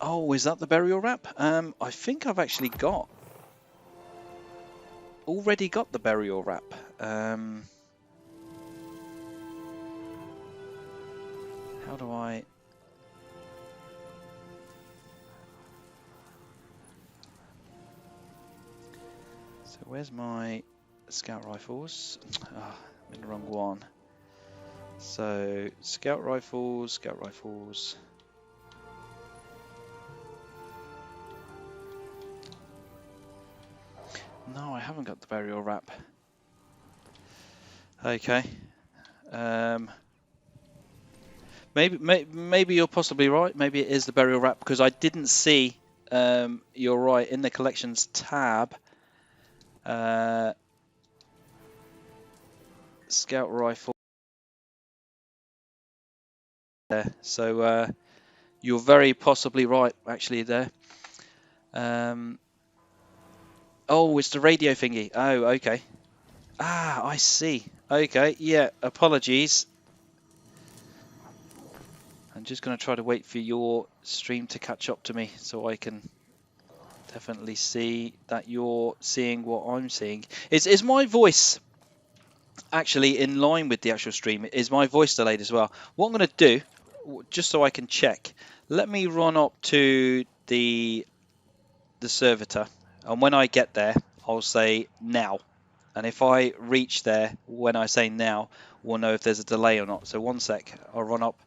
Oh, is that the burial wrap? I think I've actually already got the burial wrap. How do I? So where's my scout rifles? Oh, I'm in the wrong one. So scout rifles. No, I haven't got the burial wrap. Okay. Maybe you're possibly right. Maybe it is the burial wrap because I didn't see. You're right, in the collections tab. Scout rifle there. So you're very possibly right actually there. Oh, it's the radio thingy. Oh, okay. Ah, I see. Okay, yeah. Apologies. I'm just going to try to wait for your stream to catch up to me so I can definitely see that you're seeing what I'm seeing. Is my voice actually in line with the actual stream? Is my voice delayed as well? What I'm going to do, just so I can check, let me run up to the servitor, and when I get there, I'll say now. And if I reach there when I say now, we'll know if there's a delay or not. So 1 sec, I'll run up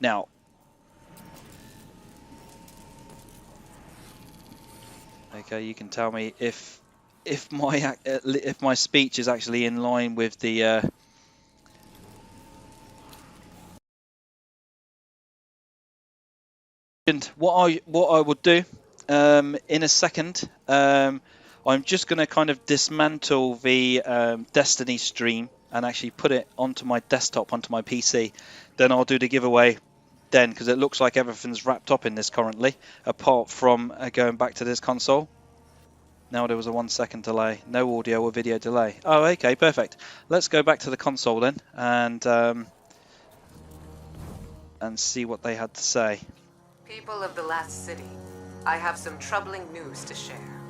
now. Okay, you can tell me if my speech is actually in line with the. What I would do in a second. I'm just going to kind of dismantle the Destiny stream and actually put it onto my desktop, onto my PC. Then I'll do the giveaway then, because it looks like everything's wrapped up in this currently, apart from going back to this console. Now there was a 1 second delay, no audio or video delay. Oh, okay, perfect. Let's go back to the console then and see what they had to say. People of the last city, I have some troubling news to share.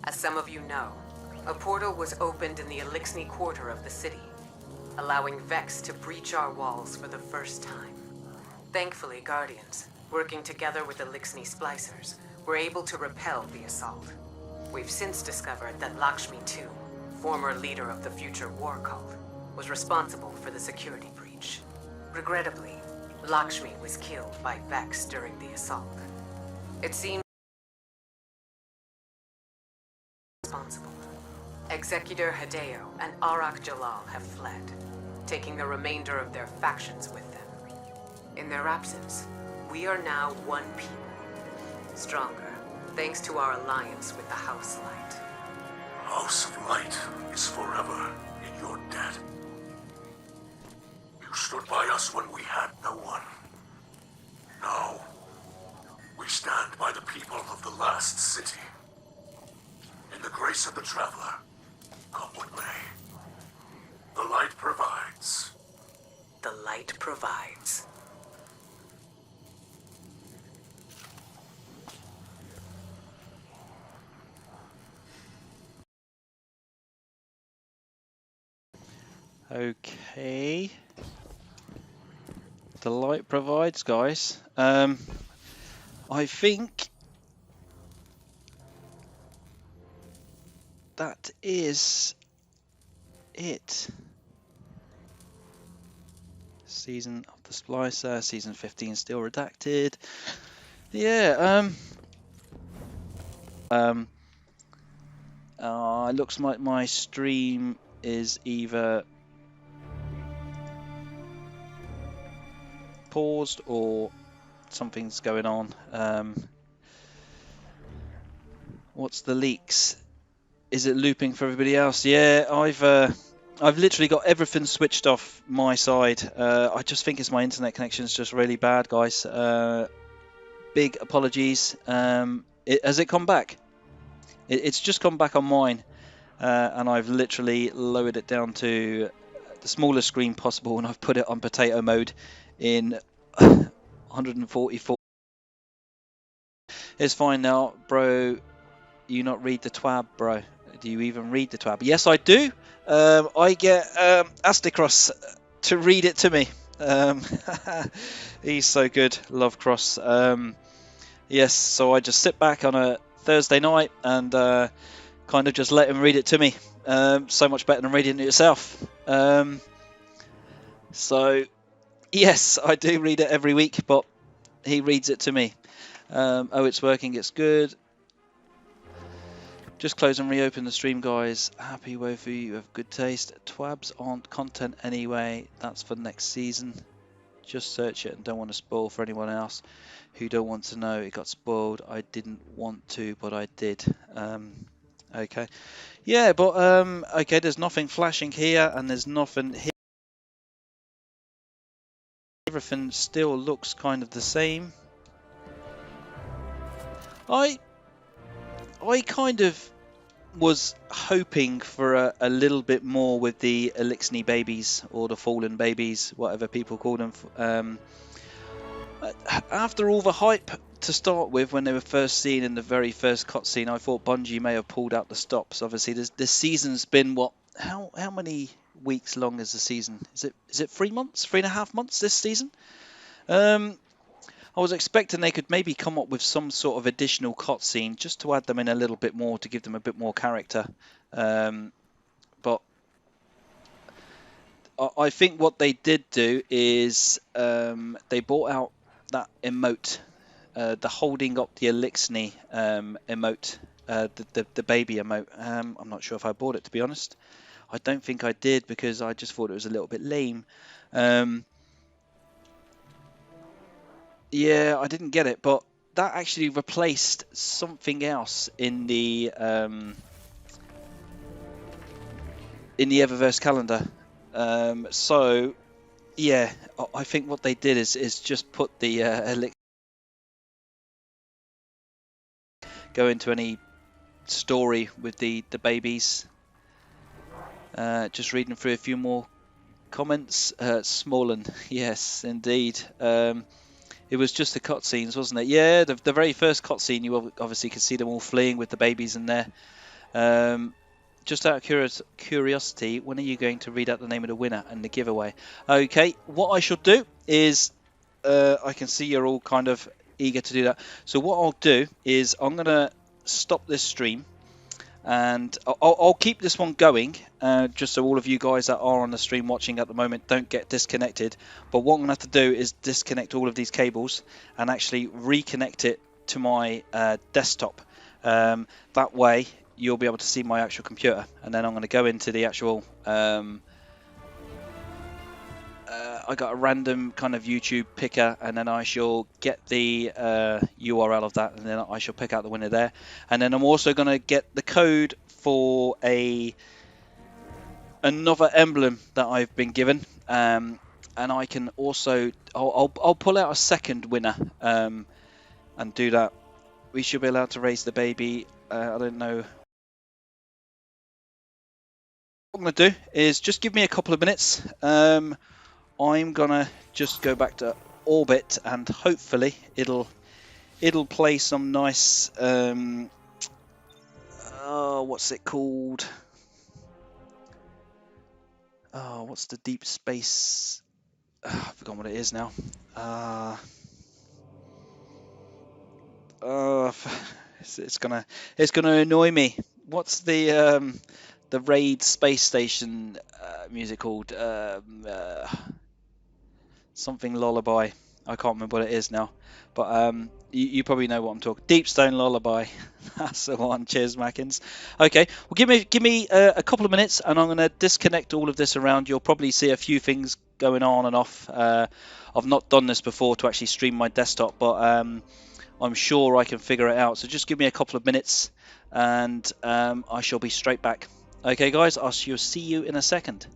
As some of you know, a portal was opened in the Elixni quarter of the city, allowing Vex to breach our walls for the first time. Thankfully, Guardians, working together with Elixni splicers, were able to repel the assault. We've since discovered that Lakshmi II, former leader of the future war cult, was responsible for the security breach. Regrettably, Lakshmi was killed by Vex during the assault. It seems responsible. Executor Hideo and Arak Jalal have fled, taking the remainder of their factions with them. In their absence, we are now one people, stronger, thanks to our alliance with the House Light. House of Light is forever in your debt. You stood by us when we had no one. Now, we stand by the people of the last city. In the grace of the Traveler, come what may. The light provides. The light provides. Okay. The light provides, guys. I think that is it. Season of the Splicer, season 15 still redacted. Yeah, it looks like my stream is either paused or something's going on. What's the leaks? Is it looping for everybody else? Yeah, I've literally got everything switched off my side. I just think it's my internet connection is just really bad, guys. Big apologies. Has it come back? It's just come back on mine. and I've literally lowered it down to the smallest screen possible, and I've put it on potato mode in 144. It's fine now, bro. You not read the twab, bro? Do you even read the twab? Yes, I do. I get Asticross to read it to me. He's so good. Love Cross. Yes, so I just sit back on a Thursday night and kind of just let him read it to me. So much better than reading it yourself. So, yes, I do read it every week, but he reads it to me. Oh, it's working. It's good. Just close and reopen the stream, guys. Happy Wofu, you have good taste. Twabs aren't content anyway. That's for next season. Just search it and don't want to spoil for anyone else who don't want to know. It got spoiled. I didn't want to, but I did. Okay. Yeah, but okay. There's nothing flashing here, and there's nothing here. Everything still looks kind of the same. I kind of was hoping for a little bit more with the Elixni babies, or the Fallen babies, whatever people call them. After all the hype to start with, when they were first seen in the very first cutscene, I thought Bungie may have pulled out the stops. Obviously, this season's been what? How many weeks long is the season? Is it 3 months, 3.5 months this season? I was expecting they could maybe come up with some sort of additional cutscene just to add them in a little bit more, to give them a bit more character. But I think what they did do is they brought out that emote, the holding up the Elixni emote, the baby emote. I'm not sure if I bought it, to be honest. I don't think I did, because I just thought it was a little bit lame. Yeah, I didn't get it, but that actually replaced something else in the Eververse calendar. So yeah, I think what they did is just put the elixir, go into any story with the babies. Just reading through a few more comments. Smollen, yes, indeed. It was just the cutscenes, wasn't it? Yeah, the very first cutscene, you obviously could see them all fleeing with the babies in there. Just out of curiosity, when are you going to read out the name of the winner and the giveaway? Okay, what I should do is, I can see you're all kind of eager to do that. So what I'll do is I'm going to stop this stream, and I'll keep this one going, just so all of you guys that are on the stream watching at the moment don't get disconnected. But what I'm going to have to do is disconnect all of these cables and actually reconnect it to my desktop. That way you'll be able to see my actual computer, and then I'm going to go into the actual I got a random kind of YouTube picker, and then I shall get the URL of that, and then I shall pick out the winner there. And then I'm also going to get the code for another emblem that I've been given, and I can also I'll pull out a second winner and do that. We should be allowed to raise the baby. I don't know. What I'm going to do is just give me a couple of minutes. I'm gonna just go back to orbit, and hopefully it'll play some nice what's it called? Oh, what's the deep space? I've forgotten what it is now. It's gonna annoy me. What's the raid space station music called? Something lullaby. I can't remember what it is now, but you probably know what I'm talking. Deep Stone Lullaby. That's the one. Cheers, Mackins. Okay, well, give me a couple of minutes, and I'm going to disconnect all of this around. You'll probably see a few things going on and off. I've not done this before to actually stream my desktop, but I'm sure I can figure it out. So just give me a couple of minutes, and I shall be straight back. Okay, guys, I shall see you in a second.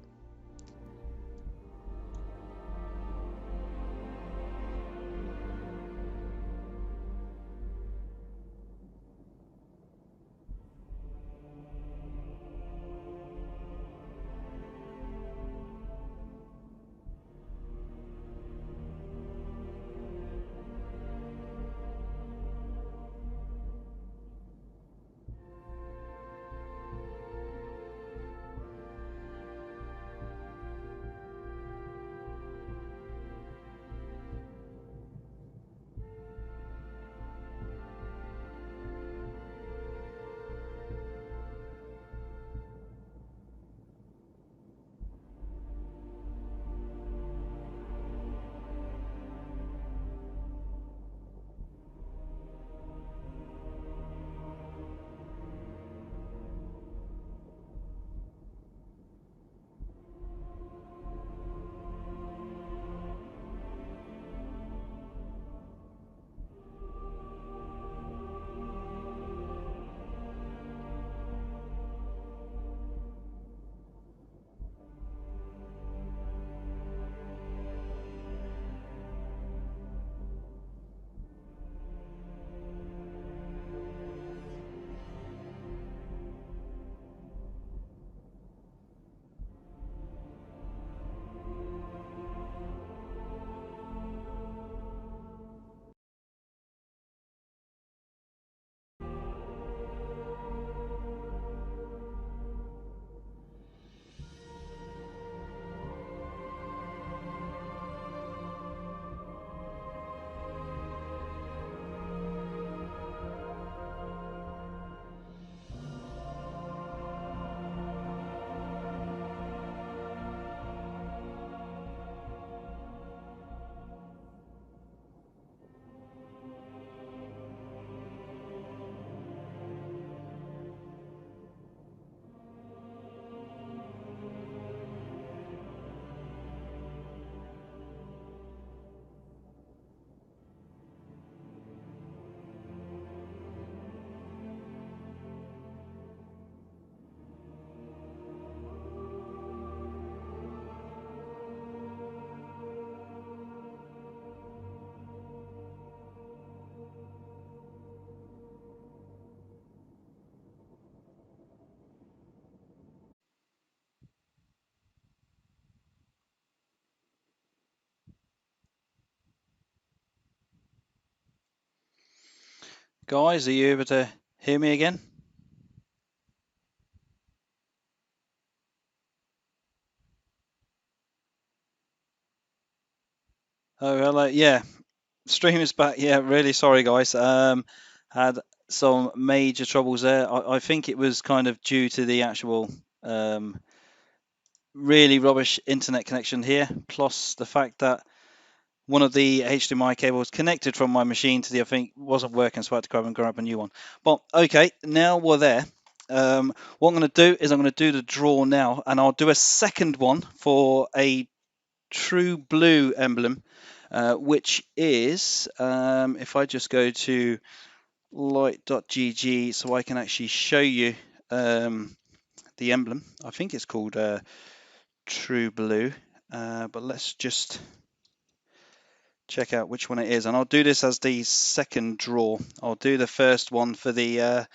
Guys, are you able to hear me again? Oh, hello. Yeah, stream is back. Yeah, really sorry, guys. Had some major troubles there. I think it was kind of due to the actual um, really rubbish internet connection here, plus the fact that one of the HDMI cables connected from my machine to the other thing wasn't working, so I had to grab a new one. But okay, now we're there. What I'm going to do is I'm going to do the draw now, and I'll do a second one for a true blue emblem, which is, if I just go to light.gg so I can actually show you the emblem. I think it's called True Blue, but let's just check out which one it is. And I'll do this as the second draw. I'll do the first one for the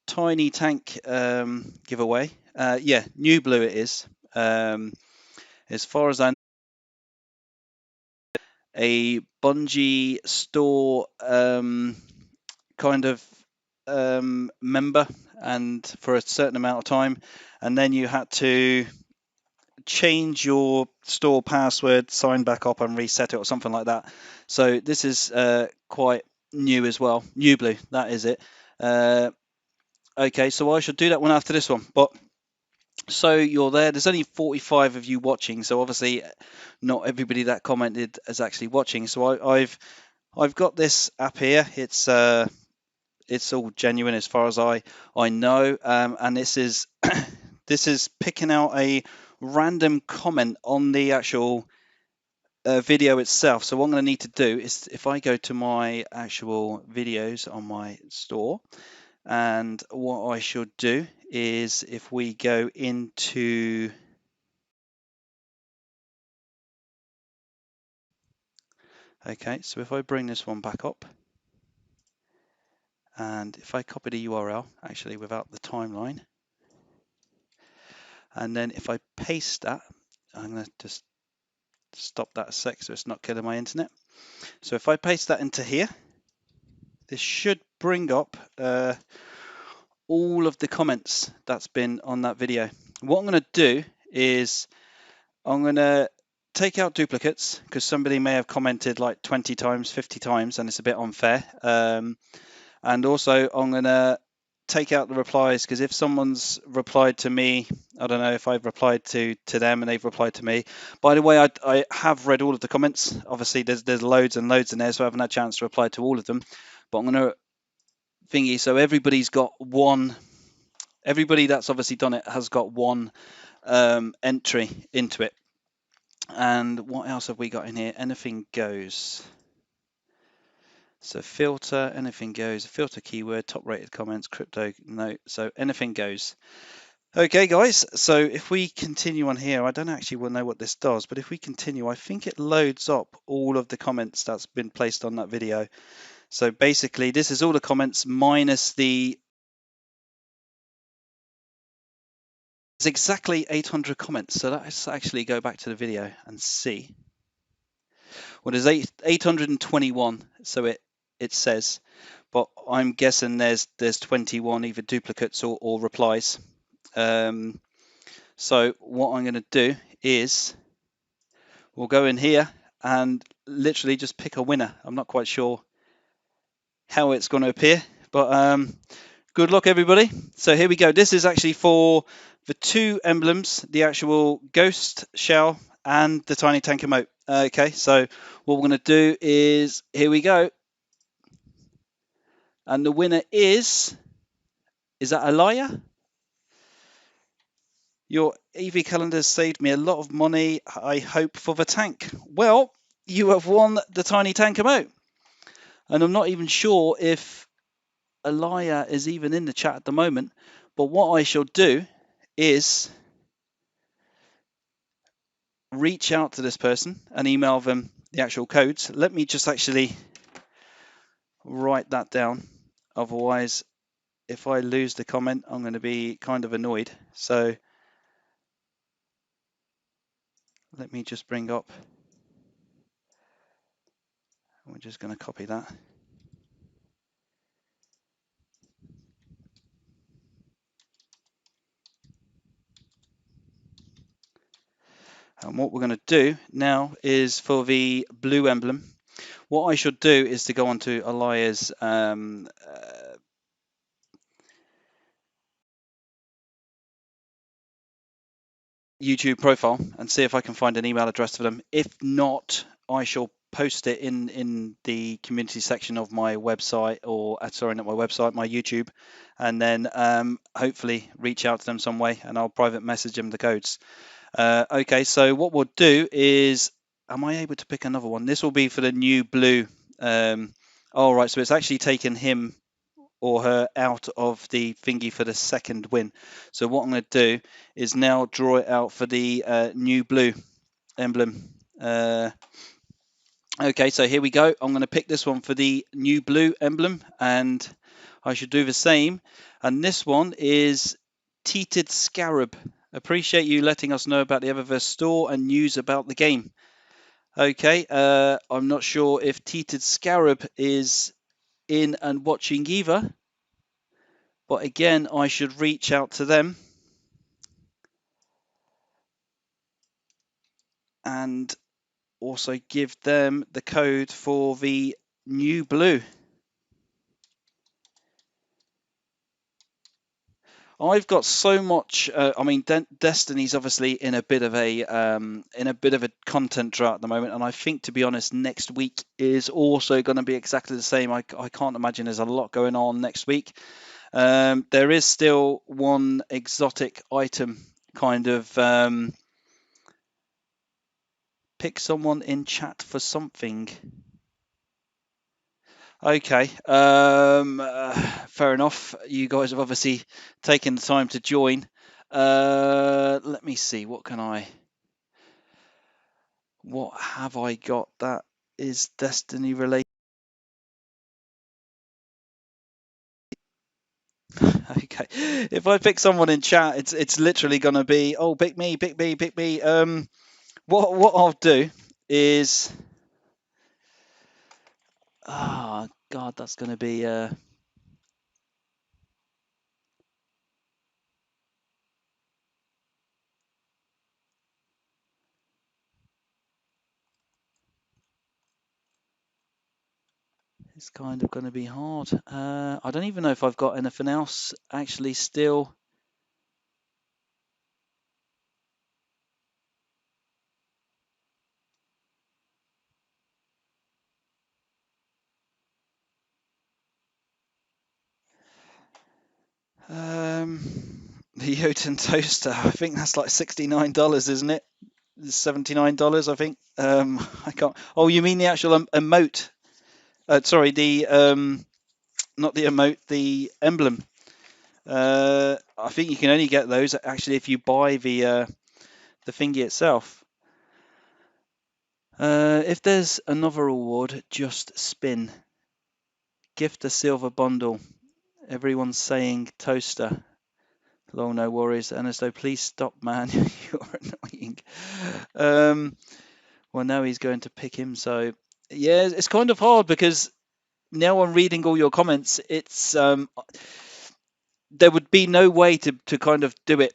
tiny tank giveaway. Yeah, new blue it is. As far as I know, a Bungie store kind of member, and for a certain amount of time, and then you had to change your store password, sign back up, and reset it, or something like that. So this is quite new as well. New blue, that is it. Okay, so I should do that one after this one. But so you're there. There's only 45 of you watching, so obviously not everybody that commented is actually watching. So I've got this app here. It's all genuine as far as I know, and this is this is picking out a random comment on the actual video itself. So what I'm going to need to do is, if I go to my actual videos on my store, and what I should do is, if we go into, okay, so if I bring this one back up, and if I copy the URL actually without the timeline, and then if I paste that, I'm going to just stop that a sec so it's not killing my internet. So if I paste that into here, this should bring up all of the comments that's been on that video. What I'm going to do is I'm going to take out duplicates, because somebody may have commented like 20 times, 50 times, and it's a bit unfair. And also I'm going to take out the replies, because if someone's replied to me, I don't know if I've replied to them and they've replied to me. By the way, I have read all of the comments. Obviously there's loads and loads in there, so I haven't had a chance to reply to all of them, but I'm going to thingy, so everybody's got one, everybody that's obviously done it has got one entry into it. And what else have we got in here? Anything goes. So filter, anything goes. Filter keyword, top rated comments, crypto, no. So anything goes. Okay, guys. So if we continue on here, I don't actually know what this does, but if we continue, I think it loads up all of the comments that's been placed on that video. So basically, this is all the comments minus the. It's exactly 800 comments. So let's actually go back to the video and see. Well, there's 821. So it says, but I'm guessing there's 21 either duplicates or replies. So what I'm going to do is we'll go in here and literally just pick a winner. I'm not quite sure how it's going to appear, but good luck, everybody. So here we go. This is actually for the two emblems, the actual ghost shell and the tiny tank emote. Okay, so what we're going to do is, here we go. And the winner is that Alaya? Your EV calendar saved me a lot of money, I hope, for the tank. Well, you have won the tiny tank emote. And I'm not even sure if Alaya is even in the chat at the moment. But what I shall do is reach out to this person and email them the actual codes. Let me just actually write that down. Otherwise, if I lose the comment, I'm going to be kind of annoyed. So let me just bring up. We're just going to copy that. And what we're going to do now is for the blue emblem, what I should do is to go onto Elia's YouTube profile and see if I can find an email address for them. If not, I shall post it in the community section of my website, or sorry, not my website, my YouTube, and then hopefully reach out to them some way, and I'll private message them the codes. Okay, so what we'll do is, am I able to pick another one? This will be for the new blue. All right, so it's actually taken him or her out of the thingy for the second win. So what I'm going to do is now draw it out for the new blue emblem. Okay, so here we go. I'm going to pick this one for the new blue emblem, and I should do the same. And this one is Teated Scarab. Appreciate you letting us know about the Eververse store and news about the game. Okay, I'm not sure if Teated Scarab is in and watching either, but again, I should reach out to them and also give them the code for the new blue. I've got so much. I mean, Destiny's obviously in a bit of a content drought at the moment, and I think, to be honest, next week is also going to be exactly the same. I can't imagine there's a lot going on next week. There is still one exotic item, kind of. Pick someone in chat for something. Okay, fair enough. You guys have obviously taken the time to join. Let me see. What have I got that is Destiny related? Okay, if I pick someone in chat, it's literally gonna be, oh, pick me, pick me, pick me. What I'll do is, oh God, that's gonna be it's kind of gonna be hard. I don't even know if I've got anything else actually still. Um, the Jotun toaster. I think that's like $69, isn't it? $79, I think. I can't. Oh, you mean the actual emote? Sorry, the not the emote, the emblem. I think you can only get those actually if you buy the thingy itself. If there's another reward, just spin. Gift a silver bundle. Everyone's saying toaster. Long no worries. Ernesto, please stop, man. You're annoying. Well, now he's going to pick him. So, yeah, it's kind of hard because now I'm reading all your comments. It's there would be no way to kind of do it,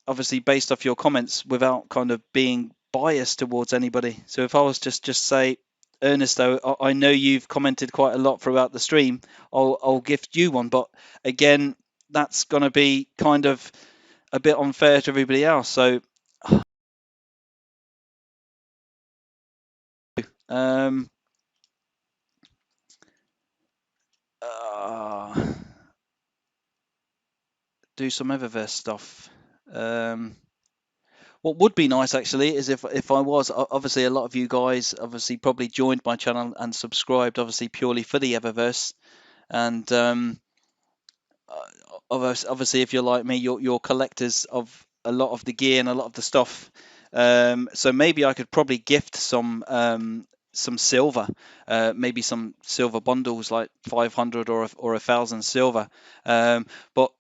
obviously based off your comments, without kind of being biased towards anybody. So if I was just say, Ernesto, I know you've commented quite a lot throughout the stream. I'll gift you one, but again, that's going to be kind of a bit unfair to everybody else. So, um, uh, do some Eververse stuff. What would be nice actually is if I was, obviously a lot of you guys obviously probably joined my channel and subscribed obviously purely for the Eververse, and obviously if you're like me, you're collectors of a lot of the gear and a lot of the stuff. So maybe I could probably gift some silver, maybe some silver bundles like 500 or 1,000 silver. But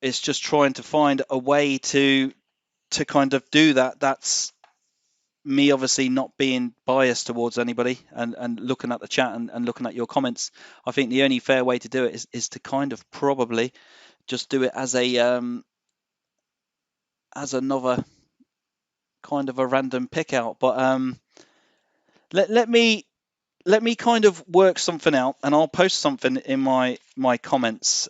it's just trying to find a way to kind of do that. That's me obviously not being biased towards anybody, and looking at the chat and looking at your comments. I think the only fair way to do it is to kind of probably just do it as a as another kind of a random pick out. But let me kind of work something out, and I'll post something in my comments.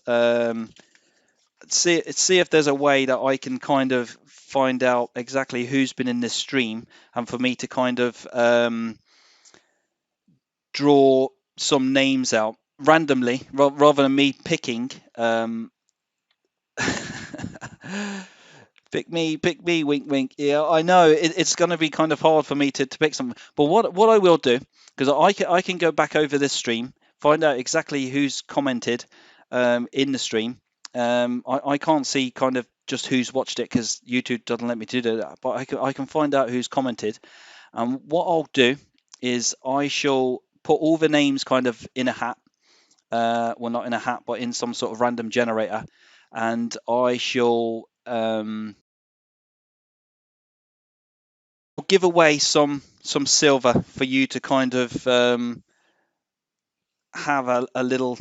See if there's a way that I can kind of find out exactly who's been in this stream, and for me to kind of draw some names out randomly rather than me picking. Pick me, wink, wink. Yeah, I know it's going to be kind of hard for me to pick something. But what I will do, because I can go back over this stream, find out exactly who's commented in the stream. I can't see kind of just who's watched it because YouTube doesn't let me do that. But I can find out who's commented. And what I'll do is I shall put all the names kind of in a hat. Well, not in a hat, but in some sort of random generator, and I shall give away some silver for you to kind of have a little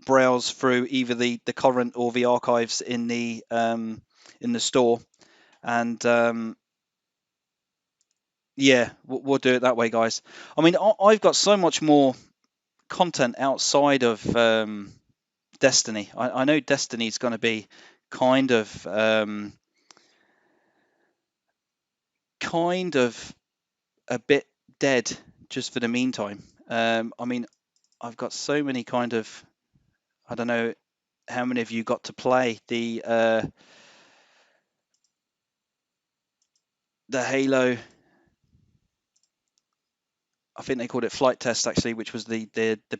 browse through either the current or the archives in the store, and yeah, we'll do it that way, guys. I mean, I've got so much more content outside of Destiny. I know Destiny is going to be kind of a bit dead just for the meantime. I mean, I've got so many kind of, I don't know how many of you got to play the Halo. I think they called it flight test actually, which was the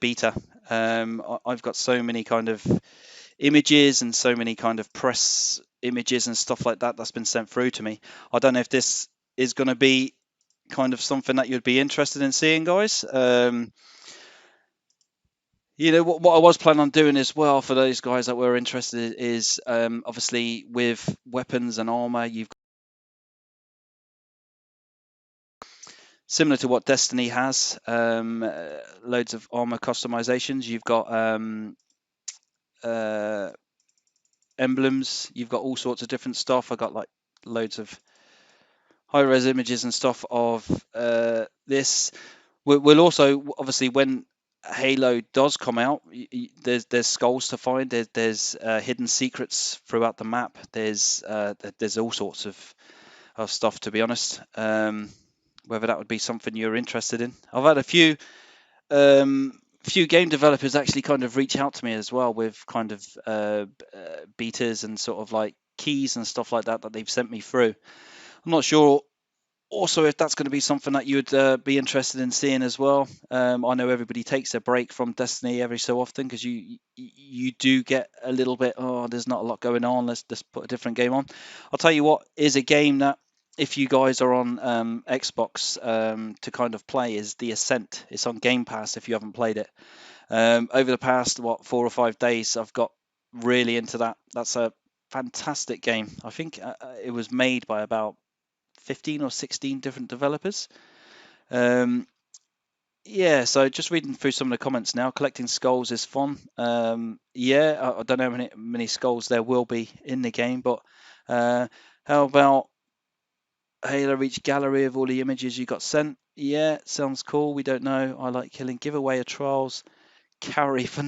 beta. I've got so many kind of images and so many kind of press images and stuff like that that's been sent through to me. I don't know if this is going to be kind of something that you'd be interested in seeing, guys. You know what I was planning on doing as well for those guys that were interested is obviously with weapons and armor, you've similar to what Destiny has, loads of armor customizations. You've got uh, emblems. You've got all sorts of different stuff. I got like loads of high res images and stuff of this. We'll also obviously when Halo does come out, there's skulls to find. There's hidden secrets throughout the map. There's all sorts of stuff, to be honest. Whether that would be something you're interested in. I've had a few game developers actually kind of reach out to me as well with kind of betas and sort of like keys and stuff like that they've sent me through. I'm not sure also if that's going to be something that you would be interested in seeing as well. I know everybody takes a break from Destiny every so often because you do get a little bit, oh, there's not a lot going on, let's just put a different game on. I'll tell you what is a game that if you guys are on Xbox to kind of play is The Ascent. It's on Game Pass if you haven't played it. Over the past 4 or 5 days I've got really into that. That's a fantastic game. I think it was made by about 15 or 16 different developers. Um, yeah, so just reading through some of the comments now. Collecting skulls is fun. Yeah, I don't know how many skulls there will be in the game, but how about Halo Reach gallery of all the images you got sent? Yeah, sounds cool. We don't know. I like killing. Give away a trials carry for.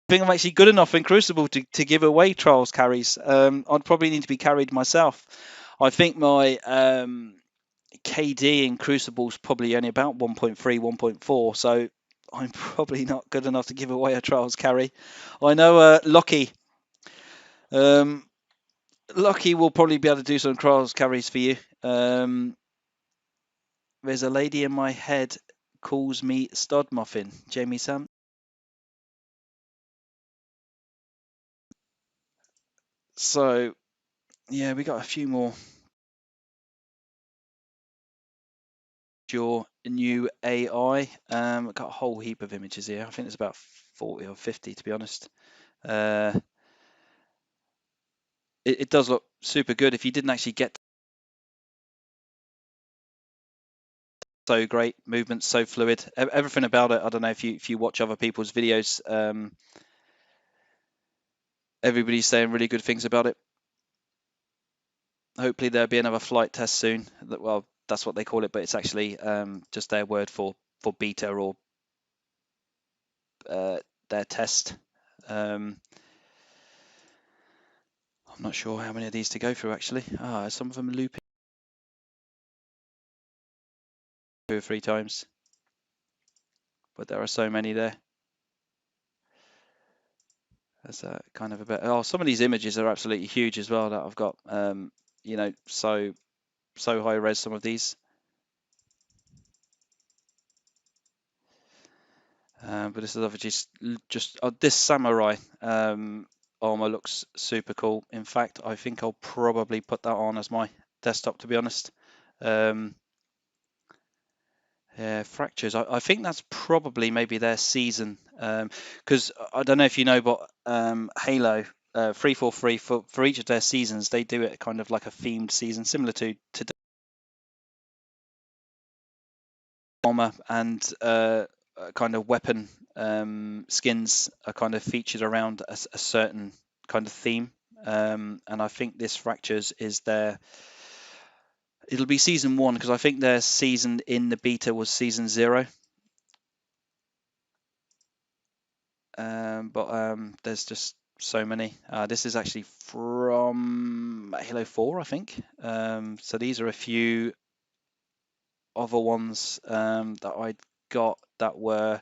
I think I'm actually good enough in Crucible to give away trials carries. I'd probably need to be carried myself. I think my KD in Crucible's probably only about 1.3, 1.4, so I'm probably not good enough to give away a trials carry. I know um, Lucky will probably be able to do some trials carries for you. There's a lady in my head calls me Stud Muffin, Jamie Sam. So yeah, we got a few more. Your new AI. I've got a whole heap of images here. I think there's about 40 or 50 to be honest. Uh, it does look super good. If you didn't actually get so great, movement so fluid, everything about it. I don't know if you watch other people's videos. Everybody's saying really good things about it. hopefully there'll be another flight test soon. Well, that's what they call it, but it's actually just their word for beta or their test. I'm not sure how many of these to go through actually. Some of them looping 2 or 3 times, but there are so many there. That's kind of a bit. Oh, some of these images are absolutely huge as well that I've got. So high res. Some of these. But this is obviously just this samurai armor looks super cool. In fact, I think I'll probably put that on as my desktop, to be honest. Yeah, fractures. I think that's probably maybe their season. Because I don't know if you know, but Halo 343 for each of their seasons, they do it kind of like a themed season, similar to armor and kind of weapon skins are kind of featured around a certain kind of theme. And I think this fractures is their. It'll be season 1 because I think their season in the beta was season 0. But there's just so many. This is actually from Halo 4, I think. So these are a few other ones that I got that were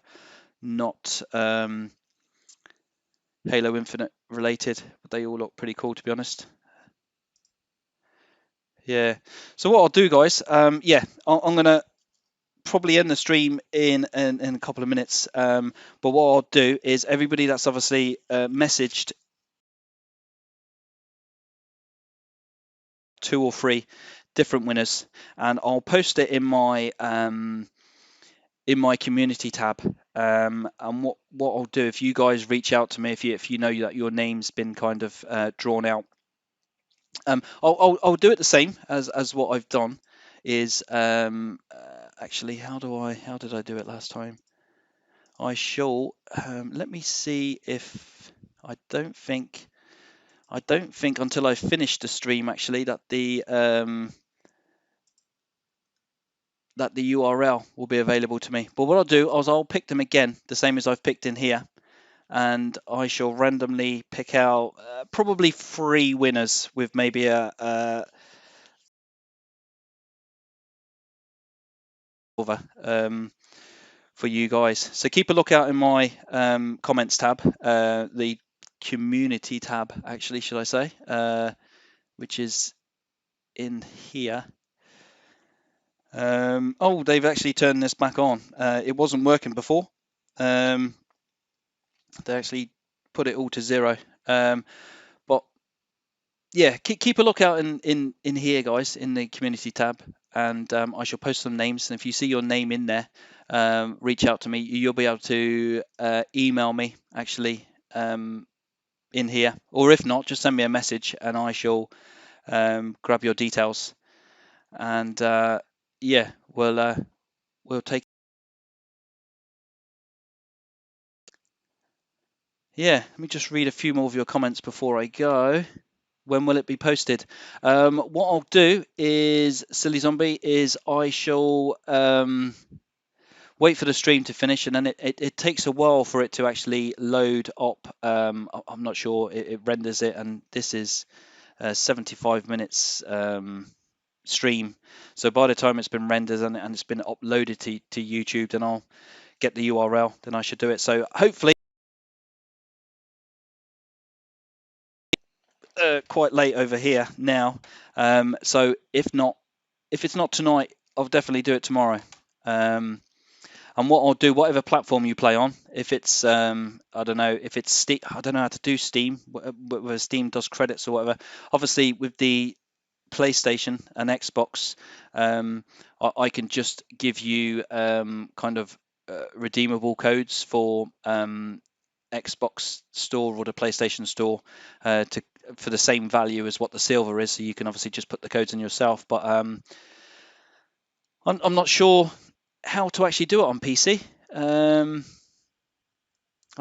not Halo Infinite related, but they all look pretty cool, to be honest. Yeah. So what I'll do, guys, yeah, I'm gonna probably end the stream in a couple of minutes. But what I'll do is everybody that's obviously messaged 2 or 3 different winners, and I'll post it in my community tab. And what I'll do, if you guys reach out to me, if you know that your name's been kind of drawn out, I'll do it the same as what I've done. Is actually how did I do it last time? I shall let me see if I don't think until I finish the stream actually that the URL will be available to me. But what I'll do is I'll pick them again, the same as I've picked in here, and I shall randomly pick out probably 3 winners with maybe a over for you guys. So keep a lookout in my comments tab, the community tab, actually, should I say, which is in here. Oh, they've actually turned this back on. It wasn't working before. They actually put it all to 0. But yeah, keep a lookout in here, guys, in the community tab, and I shall post some names. And if you see your name in there, reach out to me. You'll be able to email me actually in here, or if not, just send me a message, and I shall grab your details. And yeah, we'll take. Yeah, let me just read a few more of your comments before I go. When will it be posted? What I'll do is, Silly Zombie, is I shall wait for the stream to finish, and then it takes a while for it to actually load up. I'm not sure, it renders it, and this is 75 minutes stream. So by the time it's been rendered and it's been uploaded to YouTube, then I'll get the URL, then I should do it. So hopefully quite late over here now. So if it's not tonight, I'll definitely do it tomorrow. And what I'll do, whatever platform you play on, if it's I don't know if it's Steam, I don't know how to do Steam, whether Steam does credits or whatever. Obviously, with the PlayStation and Xbox, I can just give you kind of redeemable codes for Xbox Store or the PlayStation Store for the same value as what the silver is. So you can obviously just put the codes in yourself. But I'm not sure how to actually do it on PC. I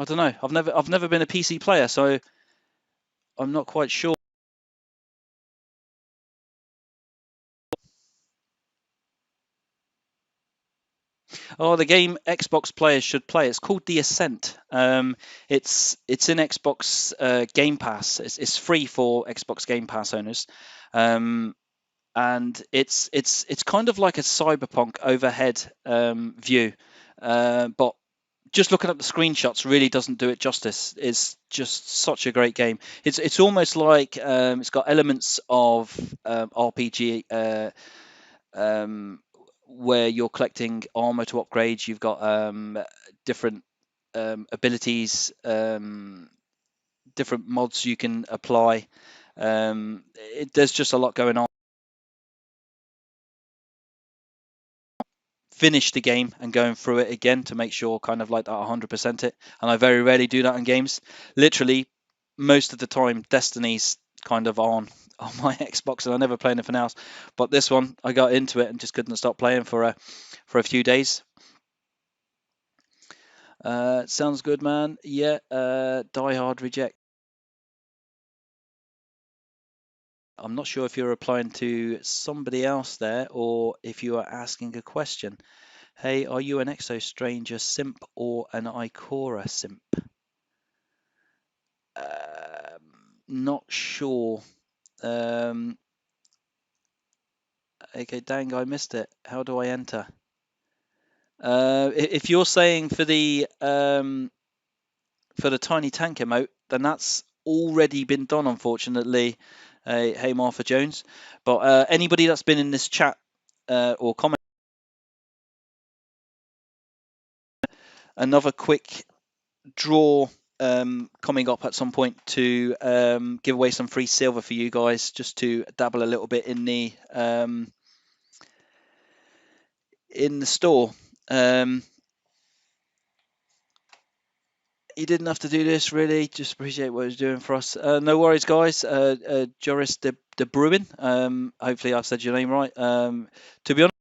don't know. I've never been a PC player, so I'm not quite sure. Oh, the game Xbox players should play. It's called The Ascent. It's in Xbox Game Pass. It's free for Xbox Game Pass owners, um, and it's kind of like a cyberpunk overhead view, but just looking at the screenshots really doesn't do it justice. It's just such a great game. It's almost like it's got elements of RPG. Um, where you're collecting armor to upgrade. You've got different abilities, different mods you can apply. There's just a lot going on. Finish the game and going through it again to make sure kind of like that 100% it. And I very rarely do that in games. Literally, most of the time, Destiny's kind of on my Xbox, and I never play anything else. But this one, I got into it and just couldn't stop playing for a few days. Sounds good, man. Yeah, Die Hard reject. I'm not sure if you're replying to somebody else there or if you are asking a question. Hey, are you an Exo Stranger simp or an Ikora simp? Not sure. Um, okay, dang, I missed it. How do I enter? If you're saying for the tiny tank emote, then that's already been done, unfortunately. Hey, Martha Jones. But anybody that's been in this chat or comment, another quick draw coming up at some point to give away some free silver for you guys, just to dabble a little bit in the store. You didn't have to do this, really. Just appreciate what he's doing for us. No worries, guys. Joris de Bruin. Hopefully, I've said your name right. To be honest,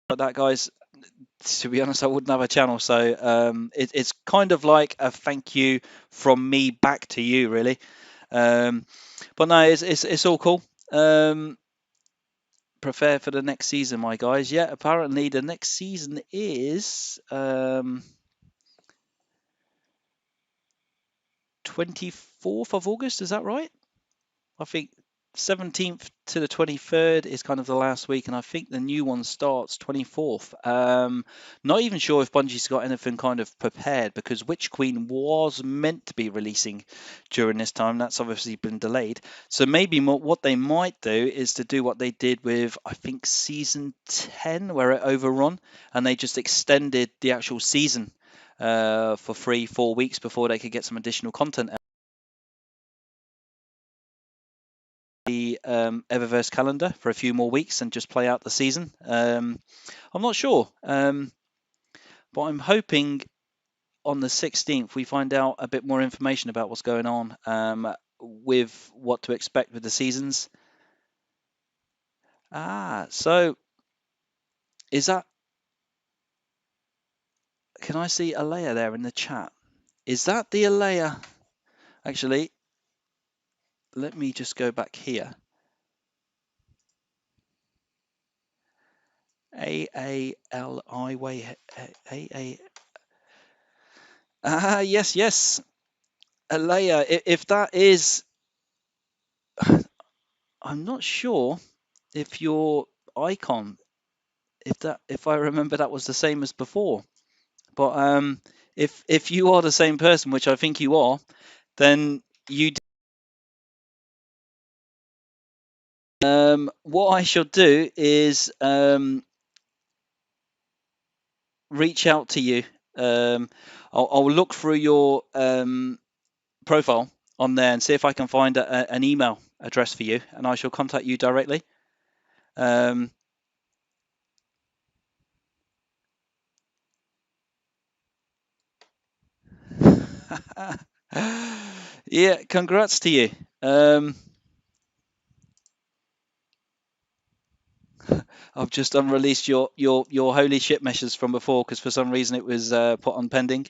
like that, guys. To be honest, I wouldn't have a channel, so it's kind of like a thank you from me back to you, really. But no, it's all cool. Prepare for the next season, my guys. Yeah, apparently the next season is 24th of August. Is that right? I think 17th to the 23rd is kind of the last week, and I think the new one starts 24th. Not even sure if Bungie's got anything kind of prepared, because Witch Queen was meant to be releasing during this time. That's obviously been delayed. So maybe what they might do is to do what they did with, I think, season 10, where it overrun, and they just extended the actual season for 3-4 weeks before they could get some additional content the Eververse calendar for a few more weeks and just play out the season. I'm not sure, but I'm hoping on the 16th we find out a bit more information about what's going on with what to expect with the seasons. So is that? Can I see Alea there in the chat? Is that the Alea? Actually, let me just go back here. A way A. Yes, yes. Alea, if that is, I'm not sure if your icon, if I remember that was the same as before. But if you are the same person, which I think you are, then you. What I shall do is reach out to you. I'll look through your profile on there and see if I can find an email address for you, and I shall contact you directly. Um, yeah, congrats to you. I've just unreleased your holy shit meshes from before because for some reason it was put on pending.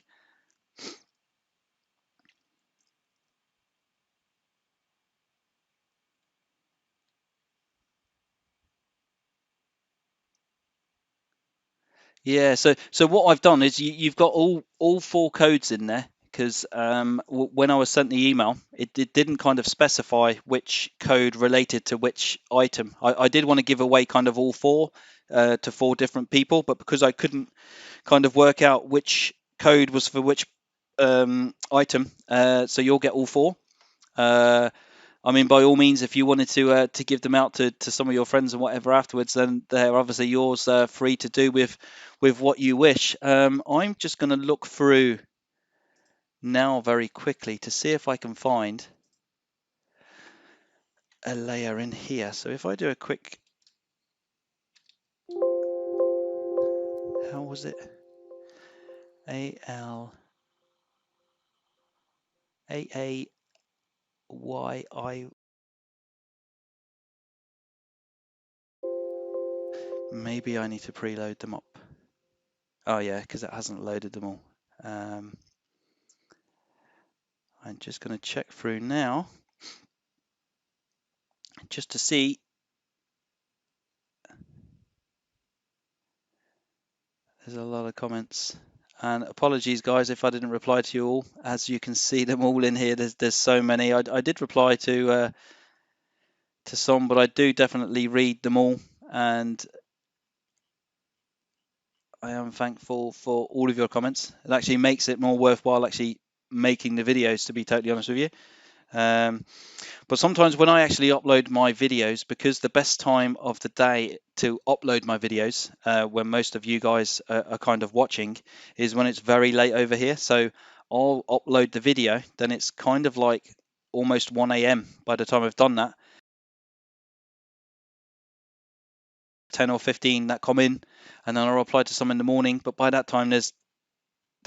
Yeah, so what I've done is you've got all four codes in there because when I was sent the email, it didn't kind of specify which code related to which item. I did want to give away kind of all four to four different people, but because I couldn't kind of work out which code was for which item, so you'll get all four. Uh, I mean, by all means, if you wanted to give them out to some of your friends and whatever afterwards, then they're obviously yours, free to do with what you wish. I'm just going to look through now very quickly to see if I can find a layer in here. So if I do a quick, how was it? A y i. Maybe I need to preload them up. Oh yeah, because it hasn't loaded them all. Um, I'm just going to check through now just to see. There's a lot of comments. And apologies, guys, if I didn't reply to you all. As you can see them all in here, there's so many. I did reply to some, but I do definitely read them all, and I am thankful for all of your comments. It actually makes it more worthwhile actually making the videos, to be totally honest with you. Um, But sometimes when I actually upload my videos, because the best time of the day to upload my videos, when most of you guys are kind of watching, is when it's very late over here. So I'll upload the video, then it's kind of like almost 1 a.m. by the time I've done that. 10 or 15 that come in, and then I'll reply to some in the morning. But by that time, there's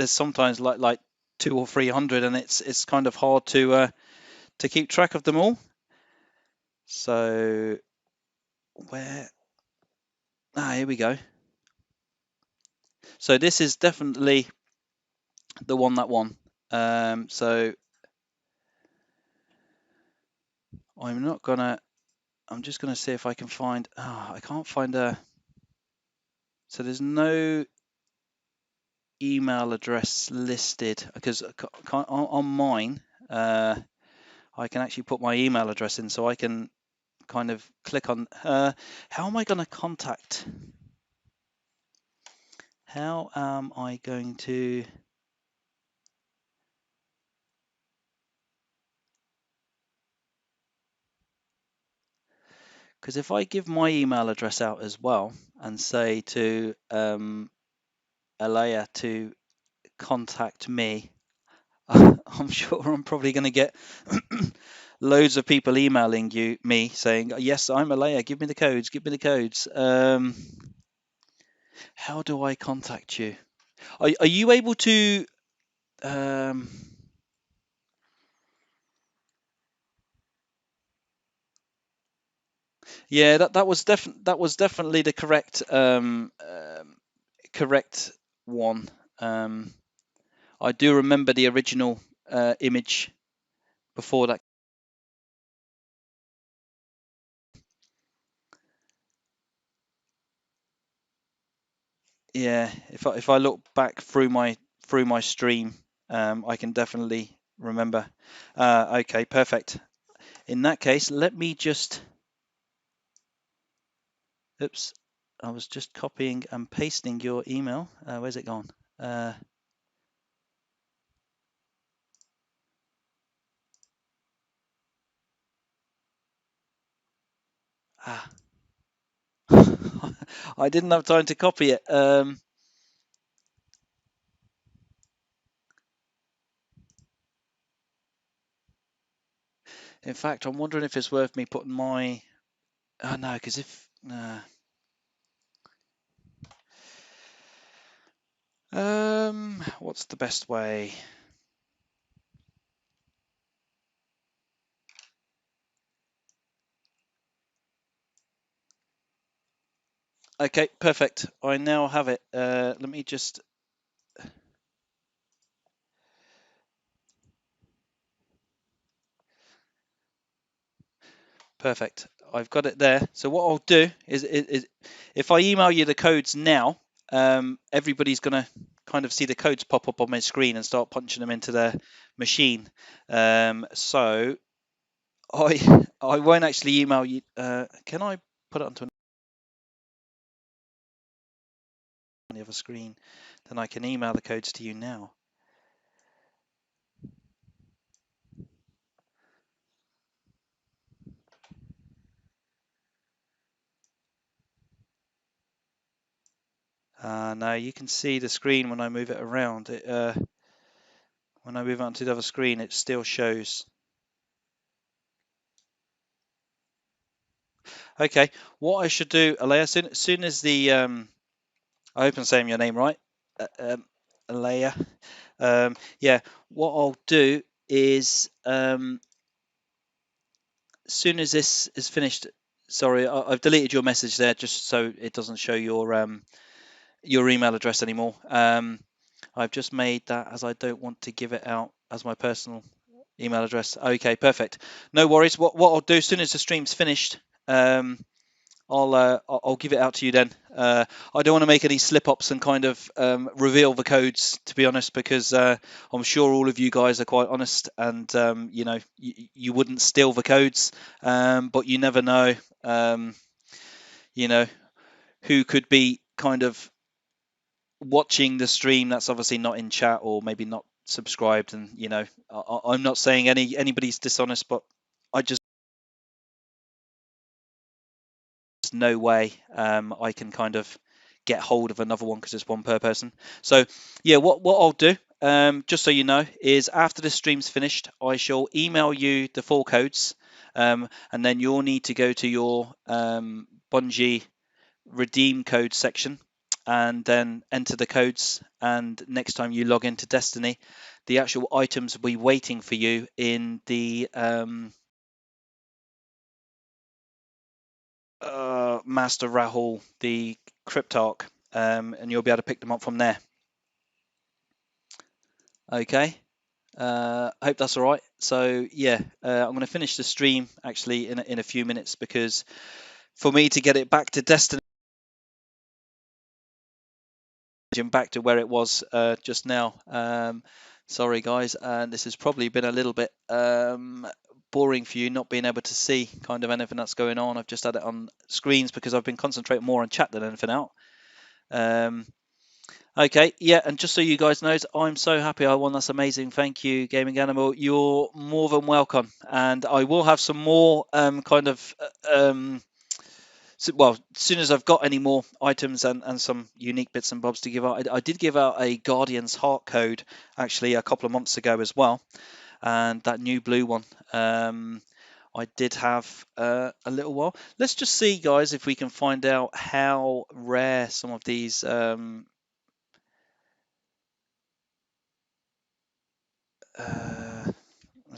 sometimes like 200 or 300, and it's kind of hard to keep track of them all. So where here we go. So this is definitely the one that won. So I'm not gonna. I'm just gonna see if I can find. I can't find a. So there's no email address listed because on mine, I can actually put my email address in, so I can kind of click on. How am I going to contact? How am I going to? Because if I give my email address out as well and say to Alea to contact me, I'm sure I'm probably going to get loads of people emailing me saying, "Yes, I'm Alea. Give me the codes. Give me the codes." How do I contact you? Are you able to? Um, yeah, that was definitely the correct one. I do remember the original image before that. Yeah, if I look back through my stream, I can definitely remember. Okay, perfect. In that case, let me just. Oops, I was just copying and pasting your email. Where's it gone? Uh, ah, I didn't have time to copy it. In fact, I'm wondering if it's worth me putting my. Oh no, because if. What's the best way? Okay, perfect. I now have it. Let me just. Perfect. I've got it there. So what I'll do is if I email you the codes now, everybody's going to kind of see the codes pop up on my screen and start punching them into their machine. So I won't actually email you. Can I put it onto the other screen? Then I can email the codes to you now. No, you can see the screen when I move it around. When I move it onto the other screen, it still shows. Okay, what I should do, Alea, soon as the I hope I'm saying your name right, Alea. Yeah, what I'll do is as soon as this is finished. Sorry, I've deleted your message there just so it doesn't show your email address anymore. I've just made that as I don't want to give it out as my personal email address. Okay, perfect. No worries. What I'll do as soon as the stream's finished, I'll give it out to you then. I don't want to make any slip ups and kind of reveal the codes, to be honest, because I'm sure all of you guys are quite honest, and you wouldn't steal the codes, but you never know, um, you know, who could be kind of watching the stream that's obviously not in chat or maybe not subscribed, and I'm not saying anybody's dishonest, but I just no way I can kind of get hold of another one because it's one per person. So yeah, what I'll do, just so you know, is after the stream's finished, I shall email you the full codes, and then you'll need to go to your Bungie redeem code section and then enter the codes. And next time you log into Destiny, the actual items will be waiting for you in the Master Rahul, the Cryptarch, and you'll be able to pick them up from there. Okay. I hope that's all right. So yeah, I'm going to finish the stream actually in a few minutes because for me to get it back to Destiny, back to where it was just now. Sorry guys, and this has probably been a little bit boring for you not being able to see kind of anything that's going on. I've just had it on screens because I've been concentrating more on chat than anything else. Okay, yeah, and just so you guys know, I'm so happy I won. That's amazing. Thank you, Gaming Animal. You're more than welcome. And I will have some more well, as soon as I've got any more items and some unique bits and bobs to give out. I did give out a Guardian's Heart code actually a couple of months ago as well, and that new blue one. I did have a little while. Let's just see, guys, if we can find out how rare some of these. Let's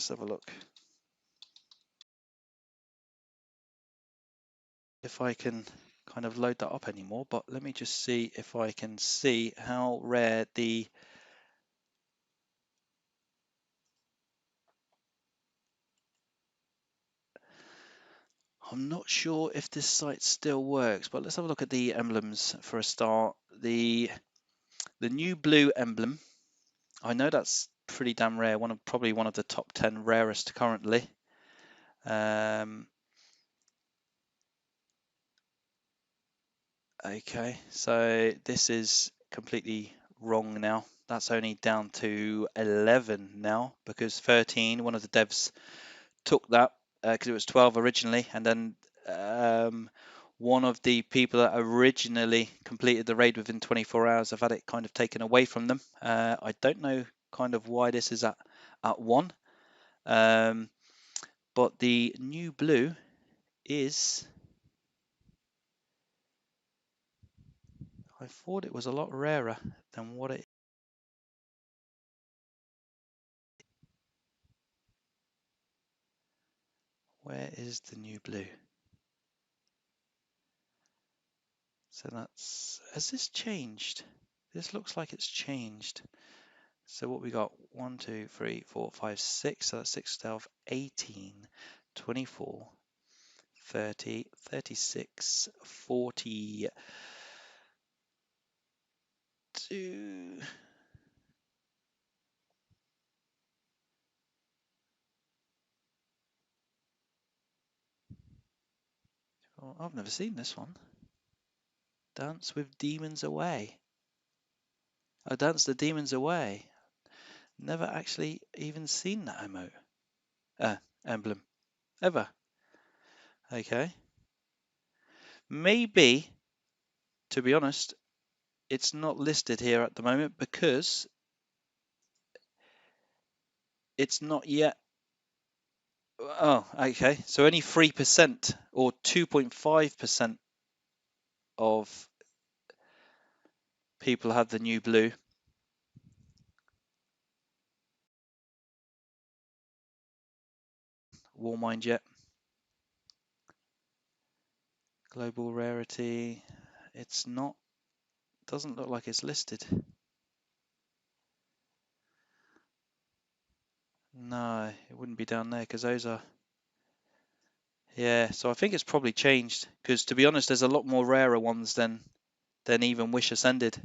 have a look. If I can kind of load that up anymore, but let me just see if I can see how rare the I'm not sure if this site still works, but let's have a look at the emblems for a start. The new blue emblem, I know that's pretty damn rare, probably one of the top 10 rarest currently. Okay, so this is completely wrong now. That's only down to 11 now because 13, one of the devs took that because it was 12 originally, and then one of the people that originally completed the raid within 24 hours have had it kind of taken away from them. I don't know kind of why this is at 1, but the new blue is, I thought it was a lot rarer than what it. Where is the new blue? So has this changed? This looks like it's changed. So what we got, 1, 2, 3, 4, 5, 6. So that's 6, 12, 18, 24, 30, 36, 40, do. Oh, I've never seen this one. Dance with Demons Away. Oh, Dance the Demons Away. Never actually even seen that emote. Emblem. Ever. Okay. Maybe, to be honest, it's not listed here at the moment because it's not yet. Oh, okay. So only 3% or 2.5% of people have the new blue. Warmind yet. Global rarity. It's not. Doesn't look like it's listed. No, it wouldn't be down there because those are. Yeah, so I think it's probably changed because to be honest, there's a lot more rarer ones than even Wish Ascended.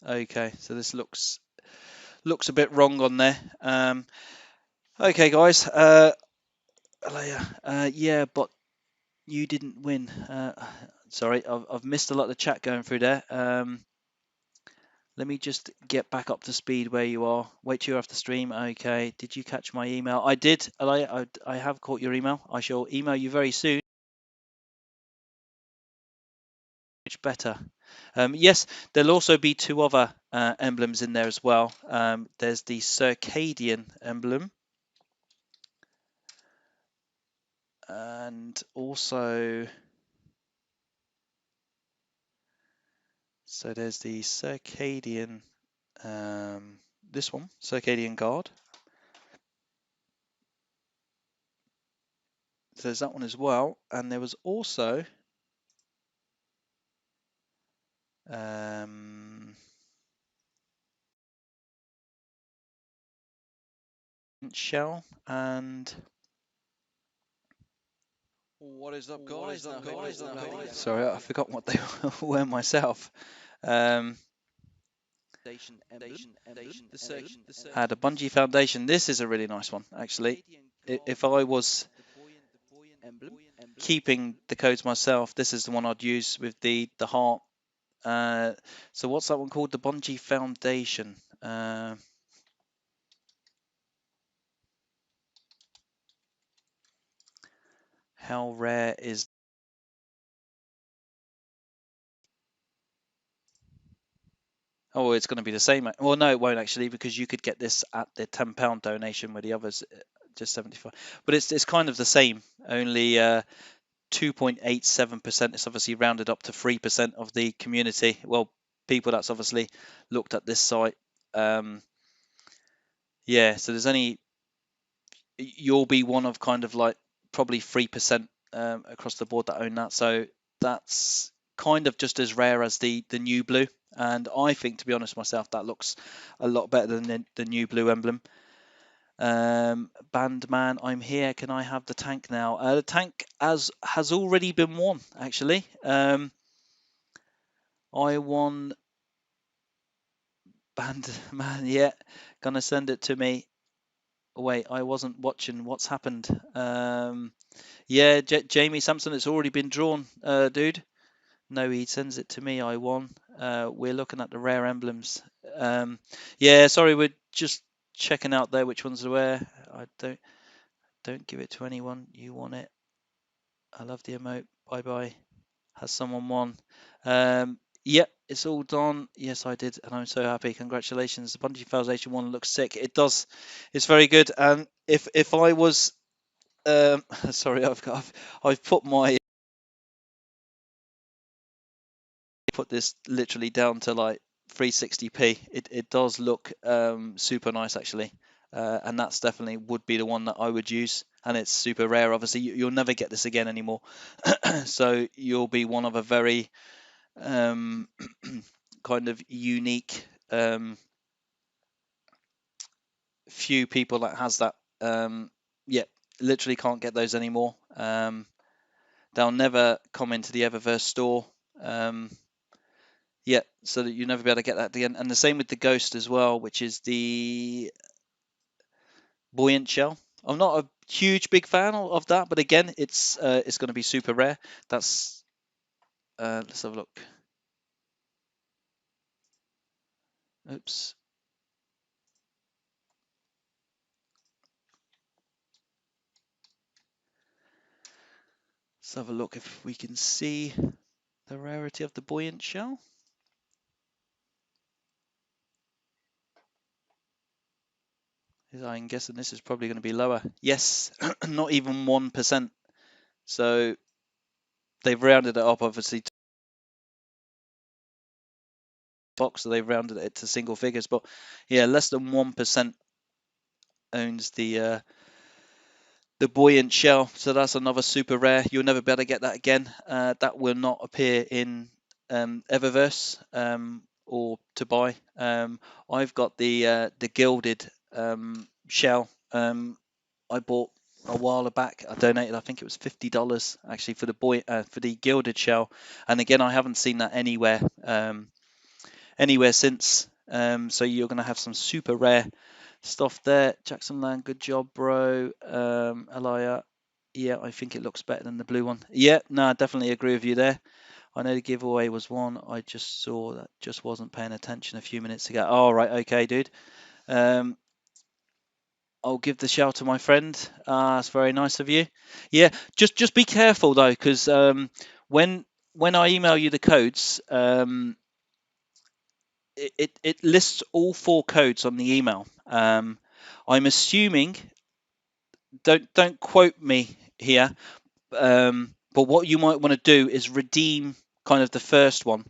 Okay, so this looks a bit wrong on there. Okay, guys. Alea, yeah, but you didn't win. Sorry, I've missed a lot of the chat going through there. Let me just get back up to speed where you are. Wait till you're off the stream. Okay. Did you catch my email? I did. I have caught your email. I shall email you very soon. Much better. Yes, there'll also be two other emblems in there as well. There's the circadian emblem, and also so there's the circadian. This one, circadian guard. So there's that one as well, and there was also shell and What is up, guys? sorry, I forgot what they were myself. Um, had a Bungee Foundation. This is a really nice one, actually. If I was keeping the codes myself, this is the one I'd use with the heart. So what's that one called? The Bungee Foundation. How rare is? Oh, it's going to be the same. Well, no, it won't actually, because you could get this at the £10 donation, where the others just 75. But it's kind of the same. Only 2.87%. It's obviously rounded up to 3% of the community. Well, people that's obviously looked at this site. Yeah, so there's only you'll be one of kind of like probably 3% across the board that own that. So that's kind of just as rare as the new blue. And I think, to be honest myself, that looks a lot better than the new blue emblem. Bandman, I'm here. Can I have the tank now? The tank has already been won, actually. I won Bandman. Yeah, gonna send it to me. Wait, I wasn't watching. What's happened? Yeah, Jamie Sampson, it's already been drawn, dude. No, he sends it to me. I won. We're looking at the rare emblems. Yeah, sorry, we're just checking out there which ones are where. I don't give it to anyone. You want it. I love the emote. Bye bye. Has someone won? Yep, it's all done. Yes, I did, and I'm so happy. Congratulations. The Bungee Foundation one looks sick. It does. It's very good. And if I was sorry, I've put this literally down to like 360p. It does look super nice actually, and that's definitely would be the one that I would use. And it's super rare. Obviously, you'll never get this again anymore. So you'll be one of a very um, kind of unique few people that has that. Yeah, literally can't get those anymore. They'll never come into the Eververse store. Yeah, so that you'll never be able to get that again. And the same with the ghost as well, which is the buoyant shell. I'm not a huge big fan of that, but again, it's going to be super rare. That's let's have a look. Oops. Let's have a look if we can see the rarity of the buoyant shell. I'm guessing this is probably going to be lower. Yes, not even 1%. So they've rounded it up, obviously, to box, so they've rounded it to single figures. But yeah, less than 1% owns the buoyant shell. So that's another super rare. You'll never be able to get that again. That will not appear in Eververse or to buy. I've got the gilded shell. I bought a while back. I donated, I think it was $50 actually for the gilded shell. And again, I haven't seen that anywhere since. So you're going to have some super rare stuff there. Jackson Land, good job, bro. Elia, yeah, I think it looks better than the blue one. Yeah, no, I definitely agree with you there. I know the giveaway was one. I just saw that, just wasn't paying attention a few minutes ago. Oh, right, okay, dude. Um, I'll give the shout to my friend. That's very nice of you. Yeah, just be careful though, because when when I email you the codes, it lists all 4 codes on the email. I'm assuming, don't quote me here, but what you might want to do is redeem kind of the first one,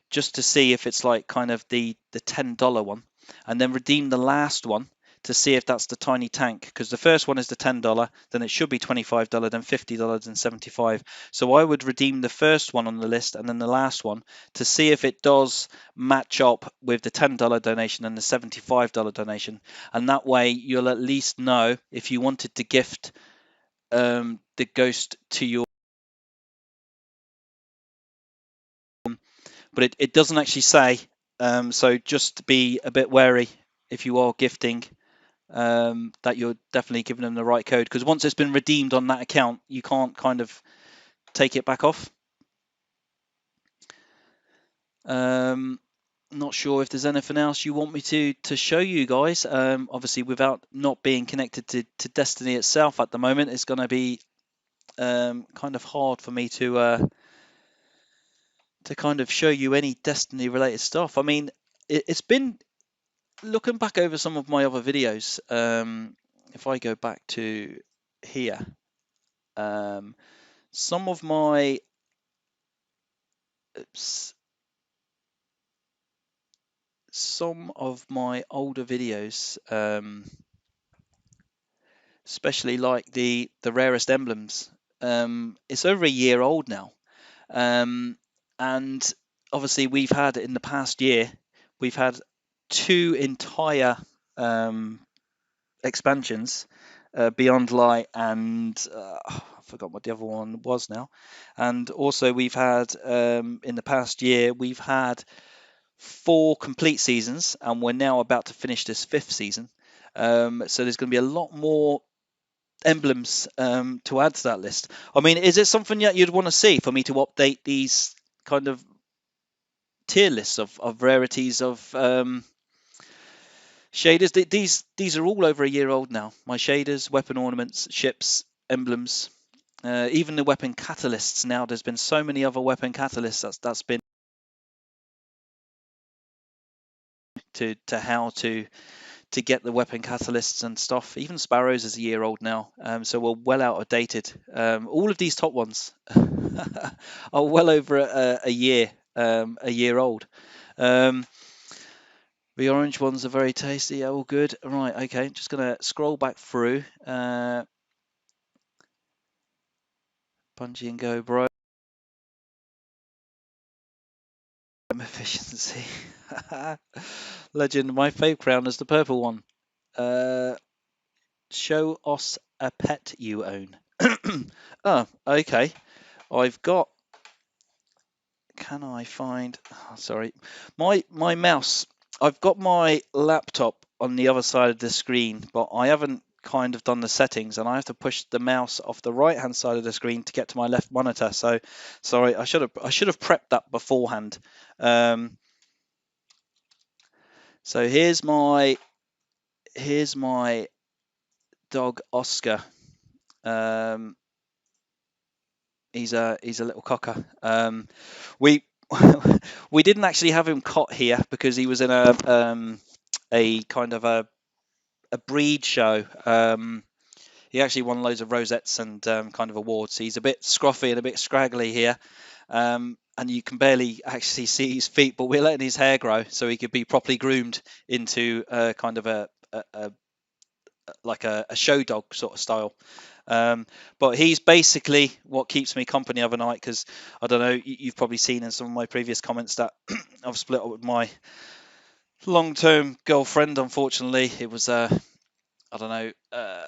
just to see if it's like kind of the $10 one, and then redeem the last one to see if that's the tiny tank, because the first one is the $10, then it should be $25, then $50 and 75. So I would redeem the first one on the list and then the last one to see if it does match up with the $10 donation and the $75 donation, and that way you'll at least know if you wanted to gift the ghost to your, but it doesn't actually say. So just be a bit wary if you are gifting, that you're definitely giving them the right code, because once it's been redeemed on that account, you can't kind of take it back off. Not sure if there's anything else you want me to show you guys. Obviously, without not being connected to Destiny itself at the moment, it's going to be kind of hard for me to kind of show you any Destiny related stuff. I mean, it's been looking back over some of my other videos. If I go back to here, um, some of my oops, some of my older videos, especially like the rarest emblems, it's over a year old now. And obviously we've had in the past year, we've had 2 entire expansions, Beyond Light and I forgot what the other one was now. And also we've had in the past year we've had 4 complete seasons, and we're now about to finish this 5th season. So there's going to be a lot more emblems to add to that list. I mean, is it something that you'd want to see for me to update these kind of tier lists of rarities of shaders? These are all over a year old now. My shaders, weapon ornaments, ships, emblems, even the weapon catalysts. Now there's been so many other weapon catalysts that's been to how to get the weapon catalysts and stuff. Even Sparrows is a year old now, so we're well out of dated. All of these top ones are well over a year old. The orange ones are very tasty. Yeah, all good. Right, okay. Just gonna scroll back through. Bungee and go, bro. Efficiency. Legend. My fave crown is the purple one. Show us a pet you own. Oh, okay. I've got can I find? Oh, sorry, my mouse. I've got my laptop on the other side of the screen, but I haven't kind of done the settings, and I have to push the mouse off the right hand side of the screen to get to my left monitor. So, sorry, I should have prepped that beforehand. Um, so here's my dog Oscar. Um, he's a little cocker. We we didn't actually have him caught here because he was in a kind of a breed show. He actually won loads of rosettes and kind of awards. He's a bit scruffy and a bit scraggly here, and you can barely actually see his feet. But we're letting his hair grow so he could be properly groomed into kind of a like a show dog sort of style. But he's basically what keeps me company overnight because I don't know, you've probably seen in some of my previous comments that I've split up with my long-term girlfriend. Unfortunately, it was I don't know. I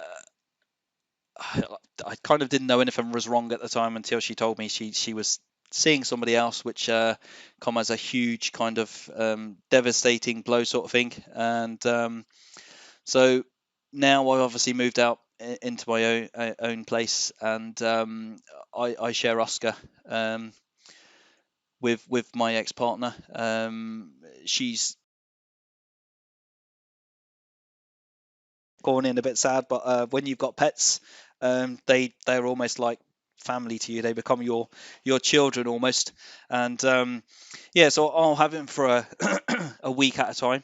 kind of didn't know anything was wrong at the time until she told me she was seeing somebody else, which come as a huge kind of devastating blow sort of thing. And so now I've obviously moved out into my own place, and I share Oscar with my ex partner. She's going in a bit sad, but when you've got pets, they're almost like family to you. They become your children almost, and yeah. So I'll have him for a week at a time,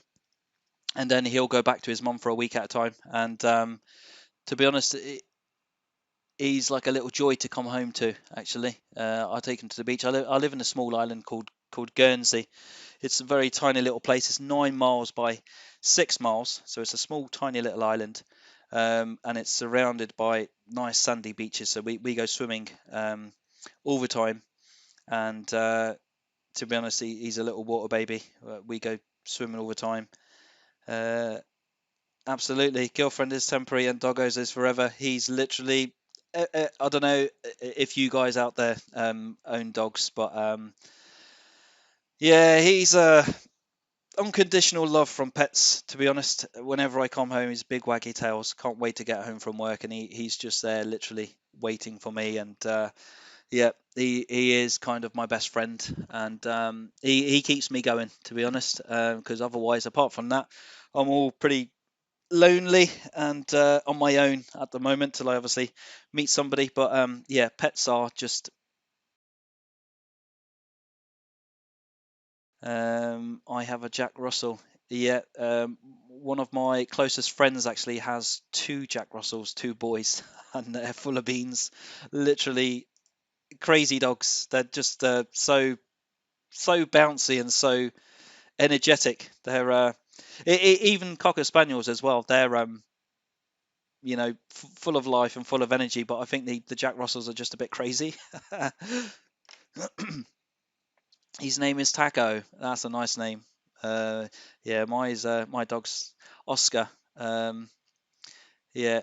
and then he'll go back to his mum for a week at a time. And to be honest, he's like a little joy to come home to. Actually, I take him to the beach. I live in a small island called Guernsey. It's a very tiny little place. It's 9 miles by 6 miles, so it's a small, tiny little island, and it's surrounded by nice sandy beaches. So we go swimming all the time, and to be honest, he's a little water baby. We go swimming all the time. Uh, Absolutely. Girlfriend is temporary and doggos is forever. He's literally. I don't know if you guys out there own dogs, but yeah, he's unconditional love from pets. To be honest, whenever I come home, he's big waggy tails. Can't wait to get home from work, and he's just there, literally waiting for me. And yeah, he is kind of my best friend, and he keeps me going. To be honest, because otherwise, apart from that, I'm all pretty lonely and on my own at the moment till I obviously meet somebody. But yeah, pets are just. I have a Jack Russell. Yeah, one of my closest friends actually has two Jack Russells, two boys, and they're full of beans. Literally crazy dogs. They're just so bouncy and so energetic. They're even Cocker Spaniels as well. They're full of life and full of energy. But I think the Jack Russells are just a bit crazy. His name is Taco. That's a nice name. Uh, yeah, my dog's Oscar. Um, yeah,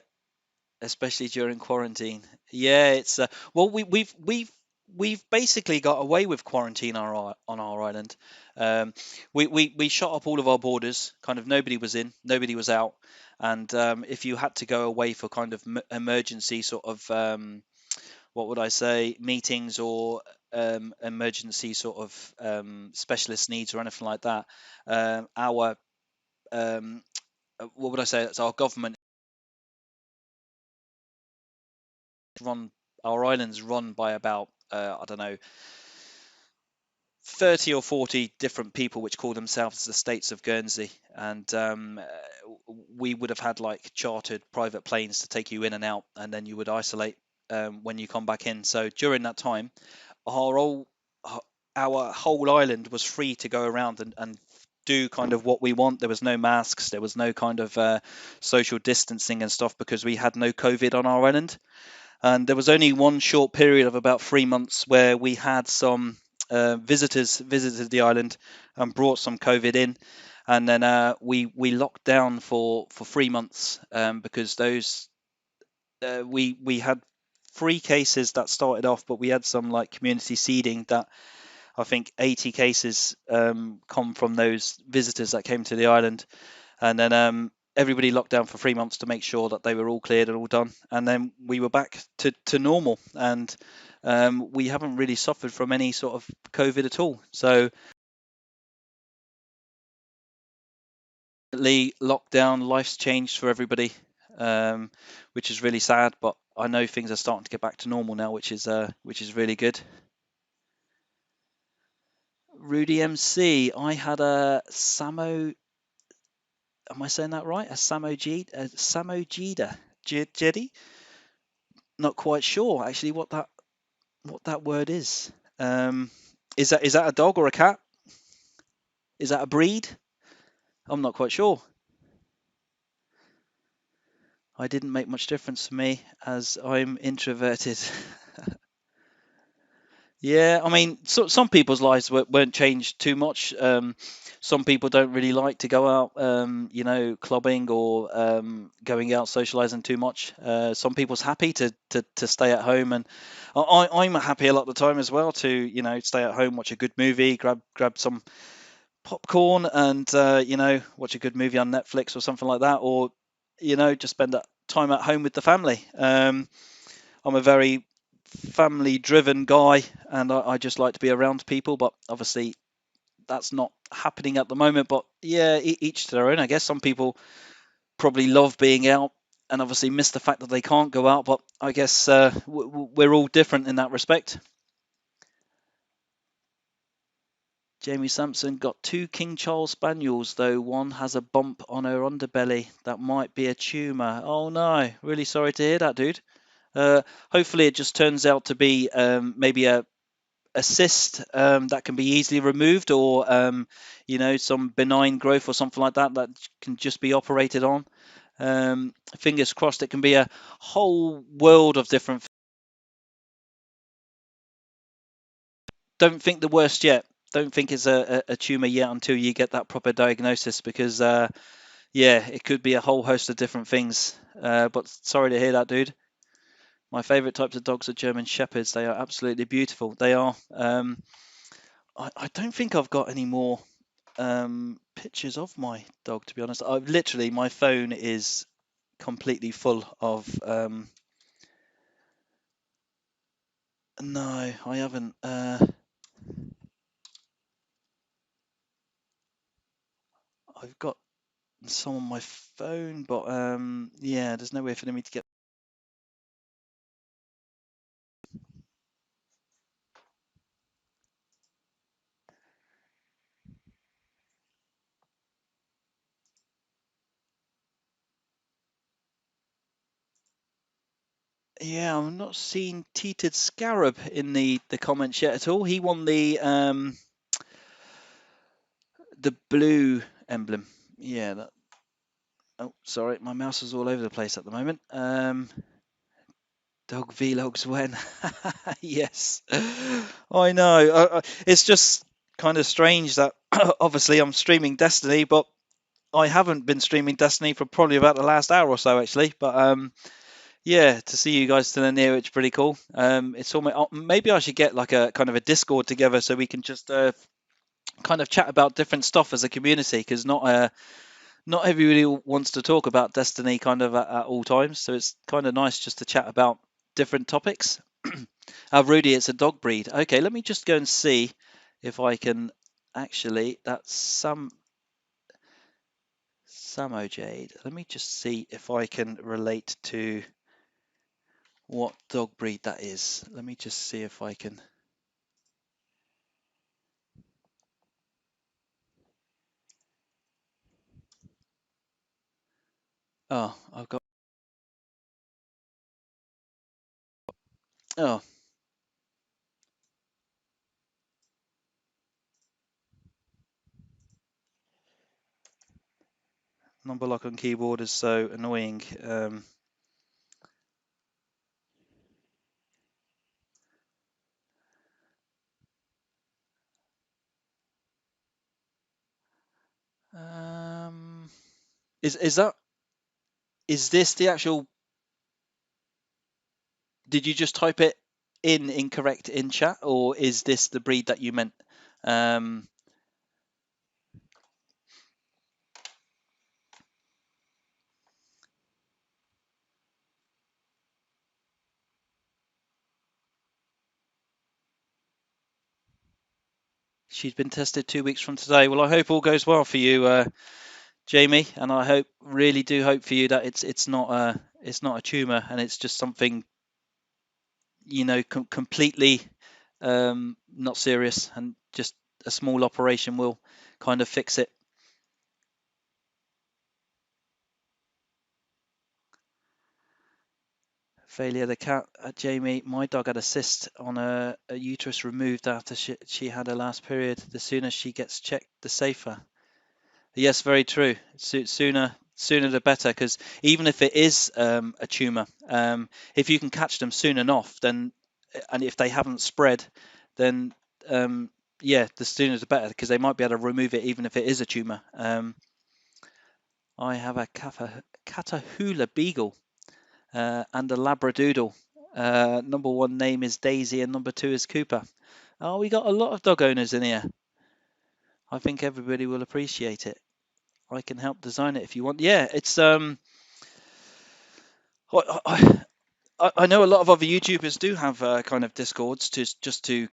especially during quarantine. Yeah, it's well, we've basically got away with quarantine on our island. Um, we shut up all of our borders. Kind of nobody was in, nobody was out, and if you had to go away for kind of emergency sort of what would I say, meetings or emergency sort of specialist needs or anything like that, our um, what would I say? That's our government run. Our island's run by about I don't know 30 or 40 different people which call themselves the States of Guernsey, and we would have had like chartered private planes to take you in and out, and then you would isolate when you come back in. So during that time, our whole our whole island was free to go around and do kind of what we want. There was no masks, there was no kind of social distancing and stuff because we had no COVID on our island. And there was only one short period of about 3 months where we had some visitors visited the island and brought some COVID in, and then we locked down for 3 months because those we had 3 cases that started off, but we had some like community seeding that I think 80 cases come from those visitors that came to the island, and then everybody locked down for 3 months to make sure that they were all cleared and all done, and then we were back to normal, and we haven't really suffered from any sort of COVID at all. So lockdown, life's changed for everybody, which is really sad. But I know things are starting to get back to normal now, which is really good. Rudy MC, I had a Samo. Am I saying that right? A Samojeda Jedi? Not quite sure actually what that word is. Um, is that a dog or a cat? Is that a breed? I'm not quite sure. I didn't make much difference for me as I'm introverted. Yeah, I mean, some people's lives weren't changed too much. Some people don't really like to go out, clubbing or going out socializing too much. Some people's happy to stay at home, and I'm happy a lot of the time as well to stay at home, watch a good movie, grab some popcorn, and watch a good movie on Netflix or something like that, or just spend that time at home with the family. I'm a very family driven guy, and I just like to be around people, but obviously that's not happening at the moment. But yeah, each to their own, I guess. Some people probably love being out and obviously miss the fact that they can't go out, but I guess we're all different in that respect. Jamie Sampson got two King Charles Spaniels, though one has a bump on her underbelly that might be a tumour. Oh no, really sorry to hear that, dude. Hopefully it just turns out to be maybe a cyst that can be easily removed, or some benign growth or something like that that can just be operated on. Fingers crossed. It can be a whole world of different. Don't think the worst yet. Don't think it's a tumor yet until you get that proper diagnosis, because yeah, it could be a whole host of different things. But sorry to hear that, dude. My favorite types of dogs are German Shepherds. They are absolutely beautiful. They are. I don't think I've got any more pictures of my dog, to be honest. I've literally, my phone is completely full of. No, I haven't. I've got some on my phone, but yeah, there's no way for me to get. Yeah, I'm not seeing Teetered Scarab in the comments yet at all. He won the blue emblem. Yeah. Oh, sorry, my mouse is all over the place at the moment. Dog vlogs when? Yes, I know. It's just kind of strange that obviously I'm streaming Destiny, but I haven't been streaming Destiny for probably about the last hour or so, actually. But yeah, to see you guys still in there, it's pretty cool. It's almost maybe I should get like a kind of a Discord together so we can just kind of chat about different stuff as a community, because not everybody wants to talk about Destiny kind of at all times. So it's kind of nice just to chat about different topics. Rudy, it's a dog breed. Okay, let me just go and see if I can actually. That's Samo Jade. Let me just see if I can relate to what dog breed that is. Let me just see if I can. Oh, I've got. Oh, number lock on keyboard is so annoying. Um, is this the actual? Did you just type it in incorrect in chat, or is this the breed that you meant? Um, she's been tested 2 weeks from today. Well, I hope all goes well for you, Jamie, and I really do hope for you that it's not a tumor and it's just something completely not serious, and just a small operation will kind of fix it. Failure the cat, Jamie. My dog had a cyst on a uterus removed after she had her last period. The sooner she gets checked, the safer. Yes, very true. Sooner the better, because even if it is a tumor, if you can catch them soon enough, then and if they haven't spread, then yeah, the sooner the better, because they might be able to remove it even if it is a tumor. I have a Catahoula Beagle and a Labradoodle. Number one name is Daisy, and number two is Cooper. Oh, we got a lot of dog owners in here. I think everybody will appreciate it. I can help design it if you want. Yeah, it's I, I know a lot of other YouTubers do have kind of Discords to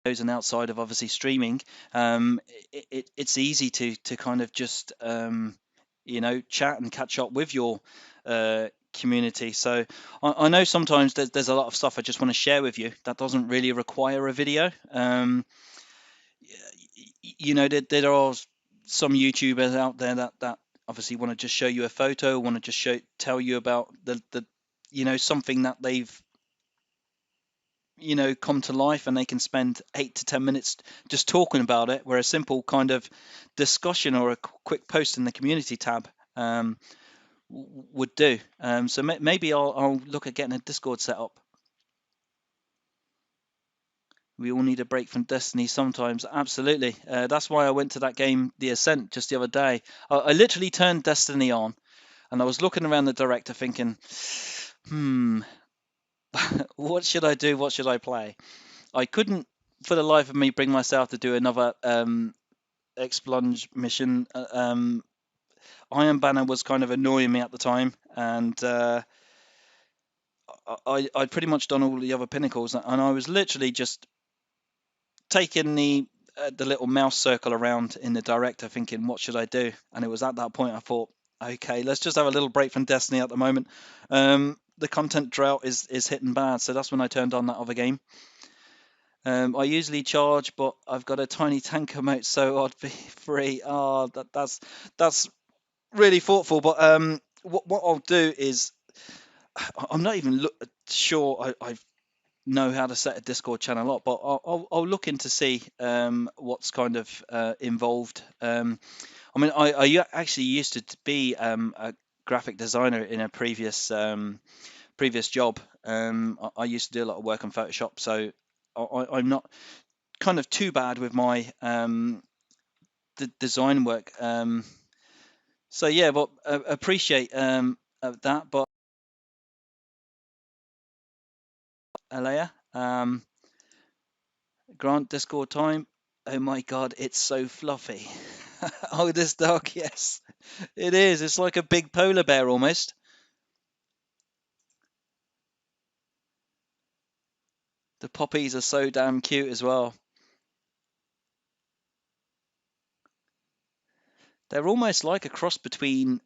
those, and outside of obviously streaming, it's easy to kind of just chat and catch up with your community. So I know sometimes there's a lot of stuff I just want to share with you that doesn't really require a video. There are some YouTubers out there that obviously want to just show you a photo, want to just tell you about the something that they've come to life, and they can spend 8 to 10 minutes just talking about it, where a simple kind of discussion or a quick post in the community tab would do. So maybe I'll look at getting a Discord set up. We all need a break from Destiny sometimes. Absolutely. That's why I went to that game, The Ascent, just the other day. I literally turned Destiny on, and I was looking around the director thinking, what should I do? What should I play? I couldn't, for the life of me, bring myself to do another explunge mission. Iron Banner was kind of annoying me at the time, and I'd pretty much done all the other pinnacles, and I was literally just taking the little mouse circle around in the director, thinking, what should I do? And it was at that point I thought, okay, let's just have a little break from Destiny at the moment. The content drought is hitting bad, so that's when I turned on that other game. I usually charge, but I've got a tiny tank emote, so I'd be free. Oh, that's really thoughtful. But what I'll do is, I'm not even sure I know how to set a Discord channel up, but I'll look into see what's kind of involved. I mean, I actually used to be a graphic designer in a previous job. I used to do a lot of work on Photoshop, so I'm not kind of too bad with my the design work. So yeah, but appreciate that. But Alea, Grant, Discord time. Oh my God, it's so fluffy. Oh, this dog, yes, it is. It's like a big polar bear almost. The poppies are so damn cute as well. They're almost like a cross between,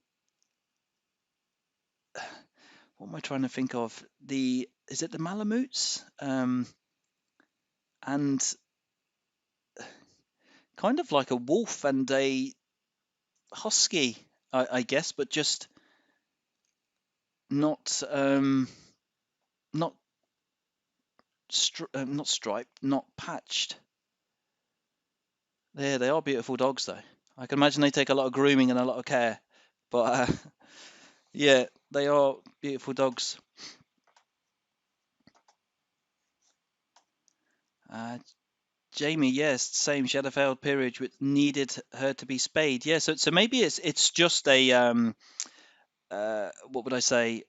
what am I trying to think of? Is it the Malamutes? And kind of like a wolf and a husky, I guess, but just not not not striped, not patched. There, they are beautiful dogs, though. I can imagine they take a lot of grooming and a lot of care, but yeah, they are beautiful dogs. Uh, Jamie, yes, same. She had a failed period which needed her to be spayed. Yeah, so maybe it's just a what would I say?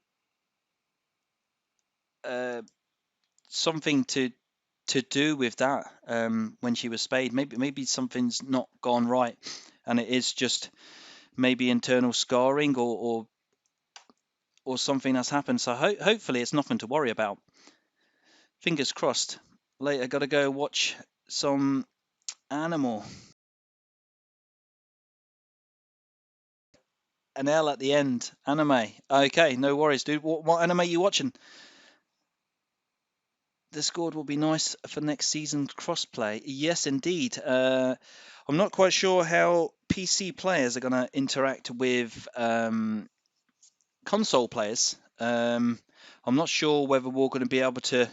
Uh, Something to to do with that when she was spayed. Maybe something's not gone right, and it is just maybe internal scarring or something that's happened. So hopefully it's nothing to worry about. Fingers crossed. Later, got to go watch some animal. An L at the end. Anime. Okay, no worries, dude. What anime are you watching? Discord will be nice for next season's crossplay. Yes, indeed. I'm not quite sure how PC players are going to interact with console players. I'm not sure whether we're going to be able to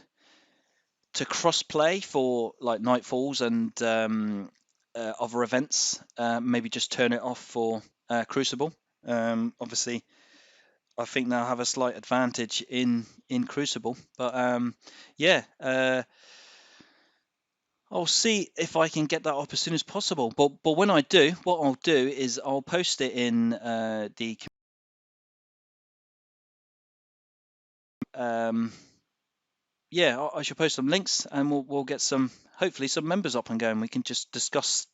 crossplay for like Nightfalls and other events. Maybe just turn it off for Crucible. Obviously, I think they'll have a slight advantage in Crucible, but yeah. I'll see if I can get that up as soon as possible. But when I do, what I'll do is I'll post it in the yeah, I shall post some links and we'll get some hopefully some members up and going. We can just discuss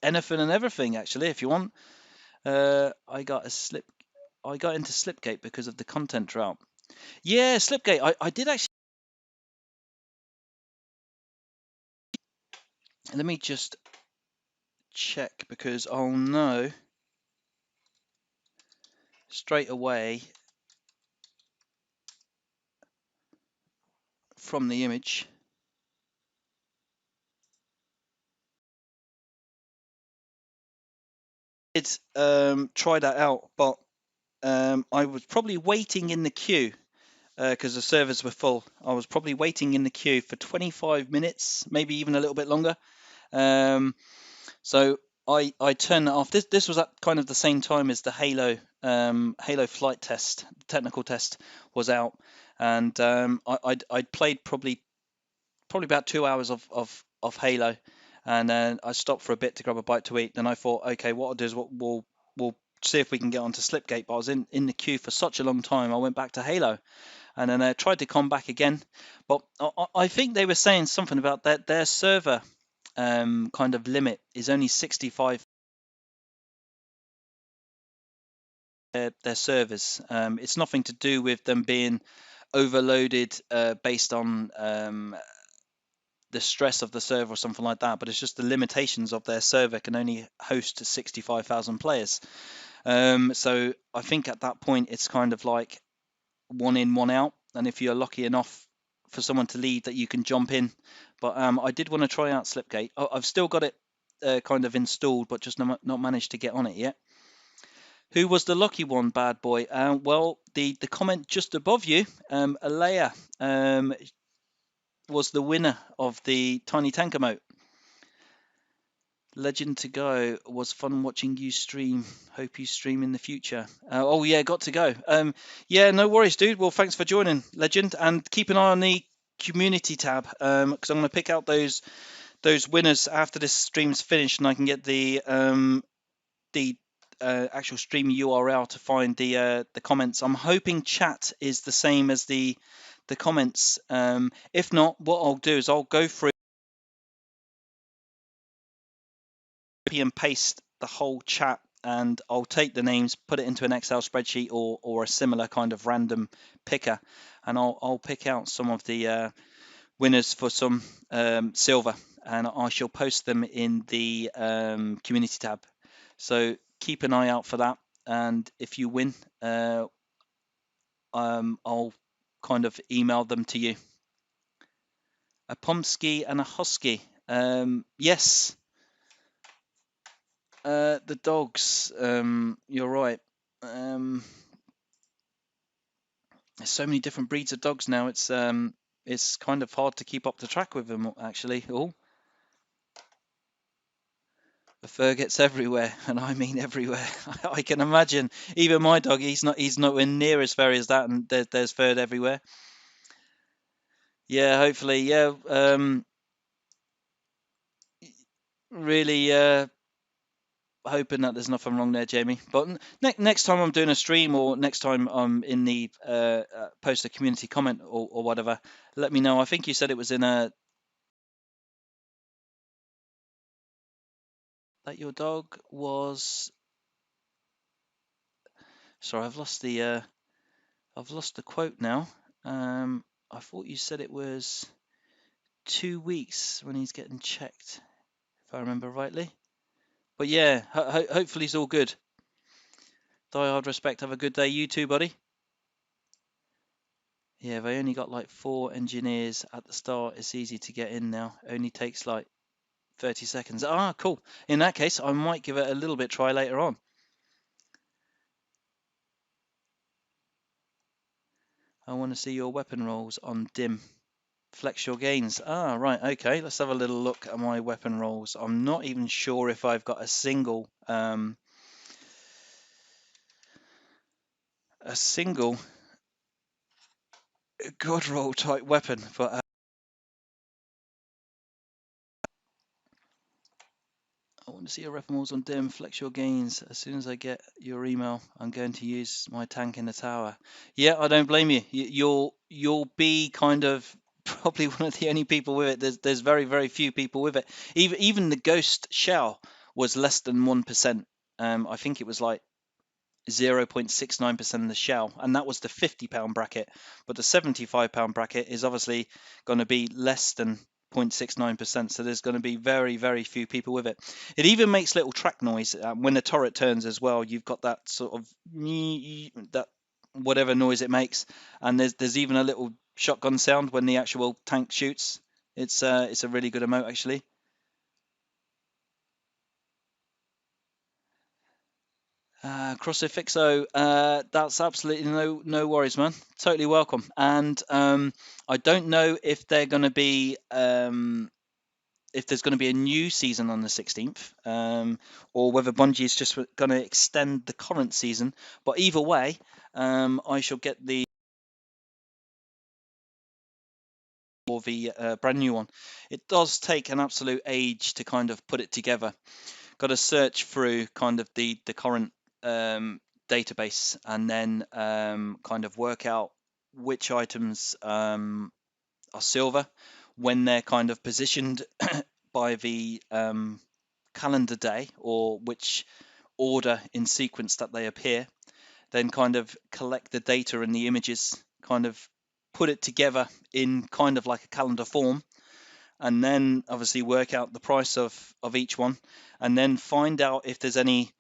anything and everything actually if you want. I got into Slipgate because of the content drought. Yeah, Slipgate. I did actually. Let me just check because I'll know straight away from the image. Did try that out, but I was probably waiting in the queue because the servers were full. I was probably waiting in the queue for 25 minutes, maybe even a little bit longer. So I turned that off. This was at kind of the same time as the Halo flight test, technical test was out, and I'd played probably about 2 hours of Halo, and then I stopped for a bit to grab a bite to eat. Then I thought, okay, what I'll do is we'll see if we can get onto Slipgate. But I was in the queue for such a long time, I went back to Halo, and then I tried to come back again. But I think they were saying something about that their server kind of limit is only 65. Their servers. It's nothing to do with them being overloaded based on the stress of the server or something like that, but it's just the limitations of their server can only host 65,000 players. So I think at that point it's kind of like one in, one out, and if you're lucky enough for someone to lead, that you can jump in. But I did want to try out Slipgate. I've still got it kind of installed, but just not managed to get on it yet. Who was the lucky one, bad boy? Well, the comment just above you, Alea, was the winner of the Tiny Tank emote. Legend to go. Was fun watching you stream. Hope you stream in the future. Oh yeah, got to go. Yeah, no worries, dude. Well, thanks for joining, Legend, and keep an eye on the community tab because I'm going to pick out those winners after this stream's finished, and I can get the actual stream URL to find the comments. I'm hoping chat is the same as the comments. If not, what I'll do is I'll go through and paste the whole chat, and I'll take the names, put it into an Excel spreadsheet or a similar kind of random picker, and I'll pick out some of the winners for some silver, and I shall post them in the community tab. So keep an eye out for that, and if you win, I'll kind of email them to you. A Pomsky and a Husky. Yes. The dogs. You're right. There's so many different breeds of dogs now. It's kind of hard to keep up to track with them actually. Oh, the fur gets everywhere, and I mean everywhere. I can imagine. Even my dog, he's nowhere near as furry as that, and there's fur everywhere. Yeah, hopefully, yeah. Really hoping that there's nothing wrong there, Jamie. But next time I'm doing a stream, or next time I'm in the post a community comment or whatever, let me know. I think you said it was in a that your dog was. Sorry, I've lost the quote now. I thought you said it was 2 weeks when he's getting checked, if I remember rightly. But yeah, hopefully he's all good. Die hard respect. Have a good day, you too, buddy. Yeah, they only got like 4 engineers at the start. It's easy to get in now. Only takes like 30 seconds. Ah, cool. In that case, I might give it a little bit try later on. I want to see your weapon rolls on dim. Flex your gains. Ah, right. Okay. Let's have a little look at my weapon rolls. I'm not even sure if I've got a single god roll type weapon, but I want to see your weapon rolls on dim. Flex your gains. As soon as I get your email, I'm going to use my tank in the tower. Yeah, I don't blame you. You'll be kind of probably one of the only people with it. There's very very few people with it. Even the ghost shell was less than 1%. I think it was like 0.69% of the shell, and that was the £50 bracket. But the £75 bracket is obviously going to be less than 0.69%, so there's going to be very, very few people with it. It even makes little track noise when the turret turns as well. You've got that sort of that whatever noise it makes, and there's even a little shotgun sound when the actual tank shoots. It's a really good emote actually. Crucifixo, that's absolutely no worries, man. Totally welcome. And I don't know if they're going to be if there's going to be a new season on the 16th, or whether Bungie is just going to extend the current season. But either way, I shall get the brand new one. It does take an absolute age to kind of put it together. Got to search through kind of the current database and then kind of work out which items are silver when they're kind of positioned by the calendar day or which order in sequence that they appear. Then kind of collect the data and the images, kind of put it together in kind of like a calendar form, and then obviously work out the price of each one, and then find out if there's any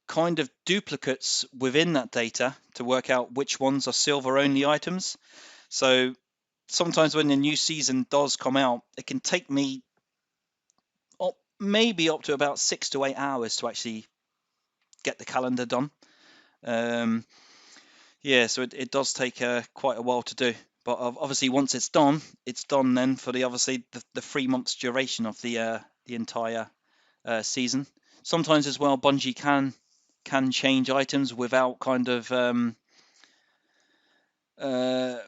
kind of duplicates within that data to work out which ones are silver only items. So sometimes when the new season does come out, it can take me maybe up to about 6 to 8 hours to actually get the calendar done. Yeah, so it does take quite a while to do. But obviously, once it's done then for the obviously the 3 months duration of the entire season. Sometimes as well, Bungie can change items without kind of uh,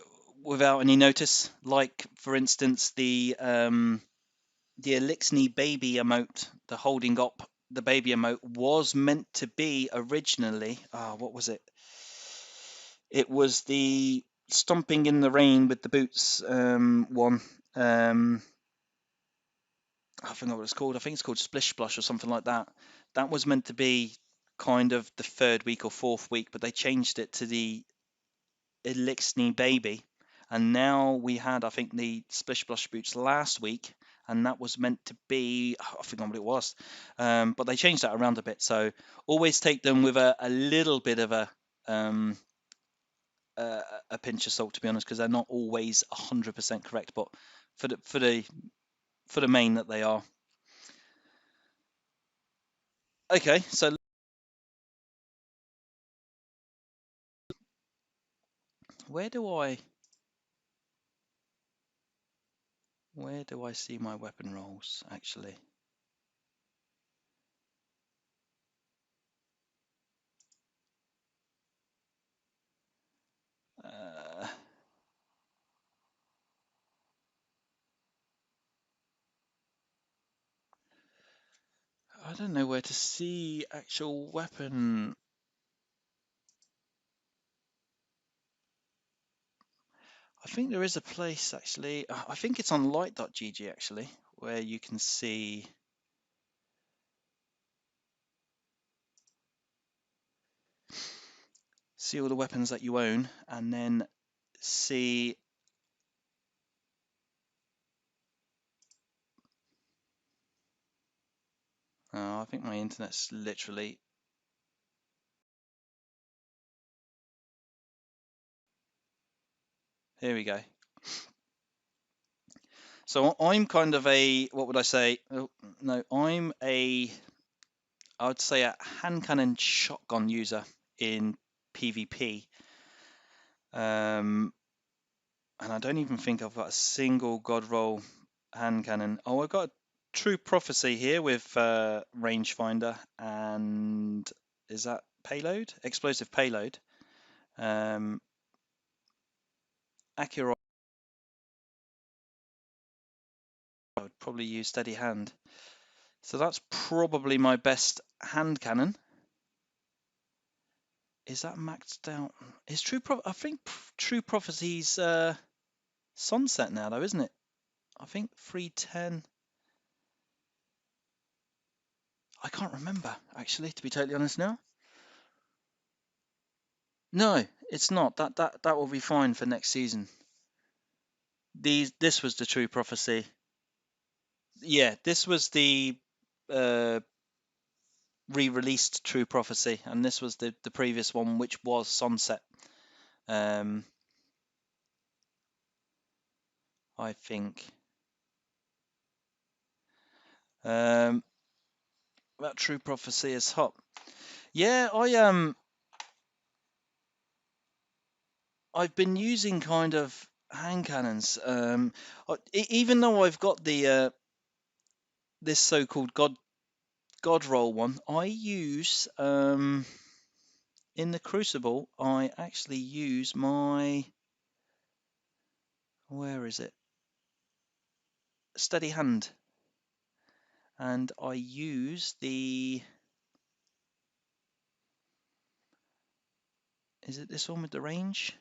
without any notice. Like for instance, the Elixni baby emote, the holding up the baby emote, was meant to be originally. What was it? It was the stomping in the rain with the boots one. I forgot what it's called. I think it's called Splish Splosh or something like that. That was meant to be kind of the third week or fourth week, but they changed it to the Elixni Baby. And now we had, I think, the Splish Splosh boots last week, and that was meant to be, I forgot what it was. But they changed that around a bit. So always take them with a little bit of um, a pinch of salt, to be honest, because they're not always 100% correct. But for the main that they are. Okay, so where do I see my weapon rolls actually? Uh, I don't know where to see actual weapon. I think there is a place actually. I think it's on light.gg actually, where you can see see all the weapons that you own, and then see. Oh, I think my internet's literally. Here we go. So I'm kind of a, what would I say? Oh, no, I would say a hand cannon shotgun user in PvP. And I don't even think I've got a single God roll hand cannon. Oh, I've got a True Prophecy here with rangefinder, and is that payload? Explosive payload. Accurate. I would probably use steady hand. So that's probably my best hand cannon. Is that maxed out? Is I think True Prophecy's sunset now, though, isn't it? I think 310. I can't remember, actually, to be totally honest now. No, it's not. That will be fine for next season. This was the True Prophecy. Yeah, this was the uh, re-released True Prophecy, and this was the previous one, which was Sunset. I think. That True Prophecy is hot. Yeah, I've been using kind of hand cannons. Even though I've got the this so-called God roll one, I use in the Crucible. I actually use my, where is it? Steady hand, and I use the. Is it this one with the range?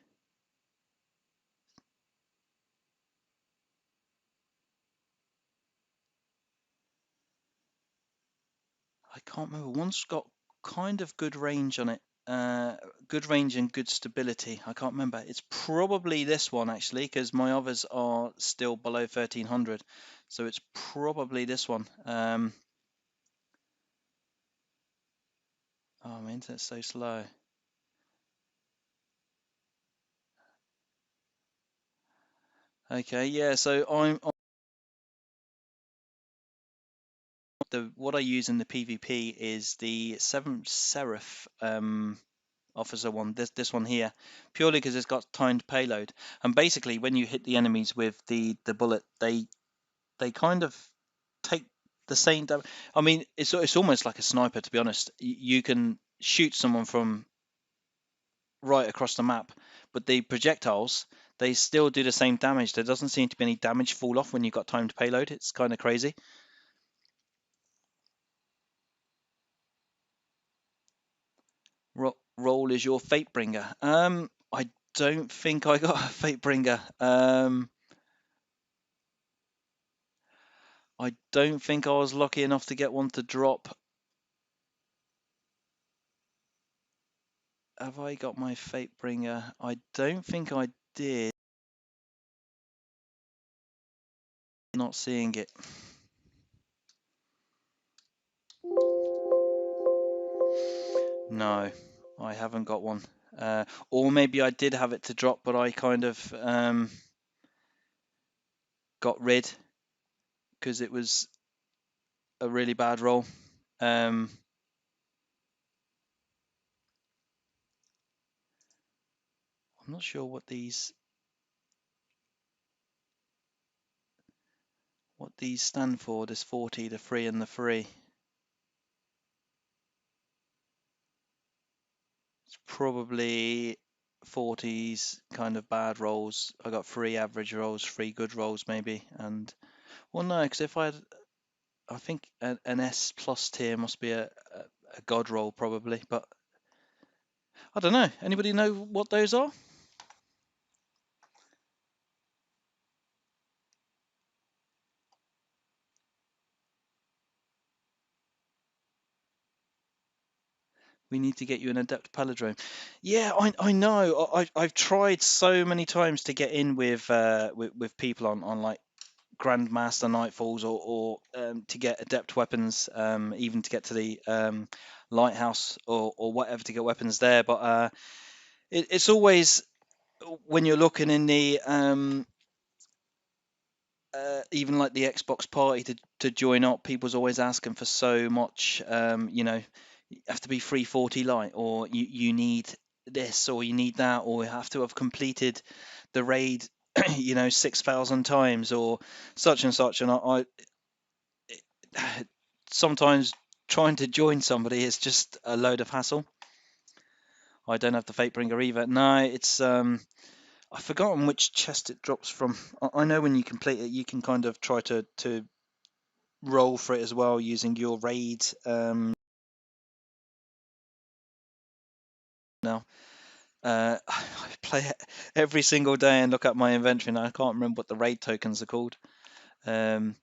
I can't remember. One's got kind of good range on it. Good range and good stability. I can't remember. It's probably this one actually, because my others are still below 1300. So it's probably this one. Oh, my internet's so slow. Okay, yeah. So what I use in the PvP is the 7th Seraph officer one, this one here, purely because it's got timed payload. And basically, when you hit the enemies with the bullet, they kind of take the same damage. I mean, it's almost like a sniper, to be honest. You can shoot someone from right across the map, but the projectiles, they still do the same damage. There doesn't seem to be any damage fall off when you've got timed payload. It's kind of crazy. Roll is your fate bringer. I don't think I got a fate bringer. I don't think I was lucky enough to get one to drop. Have I got my fate bringer? I don't think I did. Not seeing it. No, I haven't got one. Or maybe I did have it to drop, but I kind of got rid because it was a really bad roll. I'm not sure what these stand for. This 40, the 3, and the 3. It's probably 40s kind of bad rolls. I got 3 average rolls, 3 good rolls maybe, and well no, because if I think an S plus tier must be a god roll probably, but I don't know. Anybody know what those are? We need to get you an adept palindrome. Yeah, I know. I've tried so many times to get in with people on like Grandmaster Nightfalls or to get adept weapons, even to get to the lighthouse or whatever to get weapons there. But it's always when you're looking in the even like the Xbox party to join up, people's always asking for so much. You have to be 340 light, or you need this, or you need that, or you have to have completed the raid, 6,000 times, or such and such. And sometimes trying to join somebody is just a load of hassle. I don't have the Fatebringer either. No, it's I've forgotten which chest it drops from. I know when you complete it, you can kind of try to roll for it as well using your raid. Now, I play it every single day and look at my inventory, and I can't remember what the raid tokens are called. Um,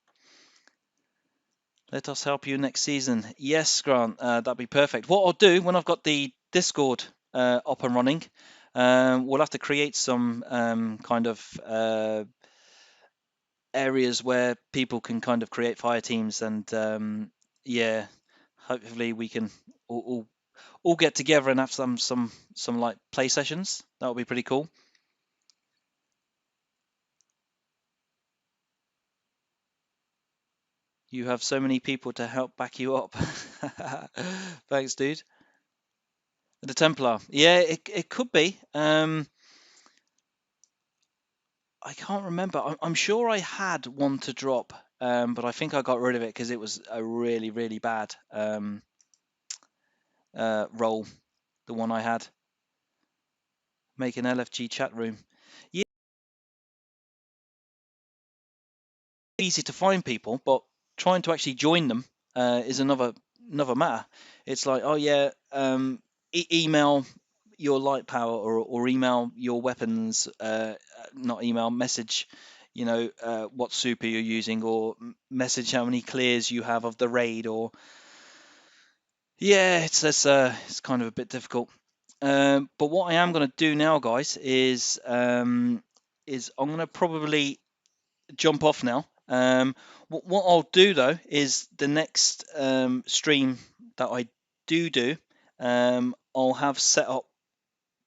Let us help you next season. Yes, Grant, that'd be perfect. What I'll do when I've got the Discord up and running, we'll have to create some kind of areas where people can kind of create fire teams, and yeah, hopefully we can all get together and have some like play sessions. That would be pretty cool. You have so many people to help back you up. Thanks, dude. The Templar. Yeah, it could be. I can't remember. I'm sure I had one to drop, but I think I got rid of it because it was a really, really bad roll. The one I had. Make an LFG chat room. Yeah, easy to find people, but trying to actually join them is another matter. It's like, oh yeah, email your light power or email your weapons, not email, message, what super you're using, or message how many clears you have of the raid, or yeah, it's kind of a bit difficult. But what I am going to do now, guys, is I'm going to probably jump off now. What I'll do though is the next stream that I do, I'll have set up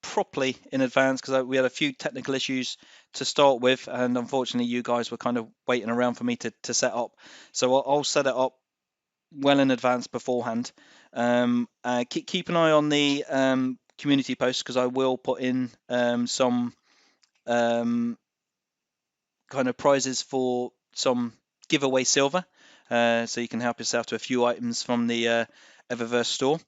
properly in advance because we had a few technical issues to start with, and unfortunately, you guys were kind of waiting around for me to set up. So I'll set it up well in advance beforehand. Keep an eye on the community post because I will put in some um, kind of prizes for some giveaway silver, so you can help yourself to a few items from the Eververse store.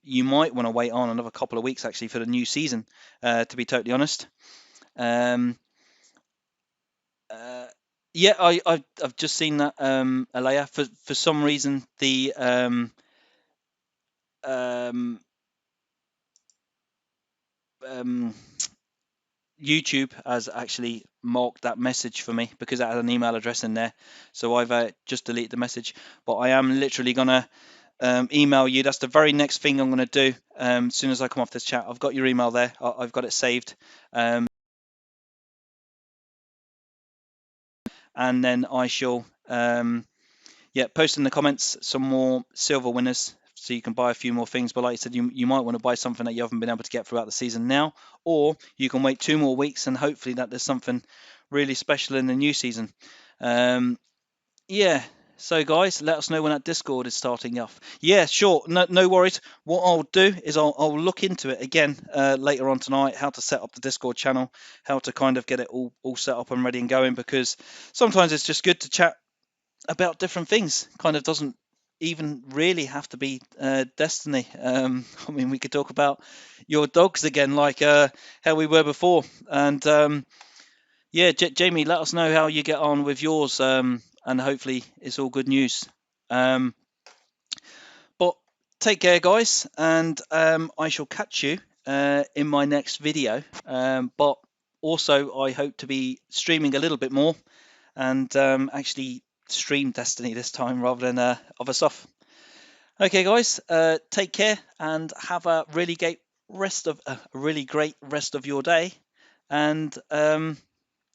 You might want to wait on another couple of weeks actually for the new season, to be totally honest. Um, uh, yeah, I've just seen that, Alea. For some reason, the um, um, YouTube has actually marked that message for me because it had an email address in there. So I've just deleted the message. But I am literally gonna email you. That's the very next thing I'm gonna do. As soon as I come off this chat, I've got your email there. I've got it saved. And then I shall post in the comments some more silver winners so you can buy a few more things. But like I said, you might want to buy something that you haven't been able to get throughout the season now, or you can wait 2 more weeks and hopefully that there's something really special in the new season. Yeah. So guys, let us know when that Discord is starting off. Yeah, sure. No worries. What I'll do is I'll look into it again later on tonight, how to set up the Discord channel, how to kind of get it all set up and ready and going, because sometimes it's just good to chat about different things. Kind of doesn't even really have to be Destiny. I mean, we could talk about your dogs again, like how we were before. And yeah, Jamie, let us know how you get on with yours, and hopefully it's all good news. Um, but take care, guys, and I shall catch you in my next video. But also, I hope to be streaming a little bit more and actually stream Destiny this time rather than other stuff. Okay, guys, take care and have a really great rest of your day. And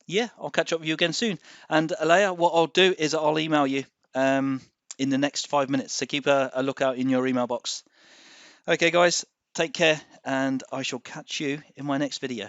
yeah, I'll catch up with you again soon. And Alea, what I'll do is I'll email you in the next 5 minutes. So keep a lookout in your email box. Okay, guys, take care, and I shall catch you in my next video.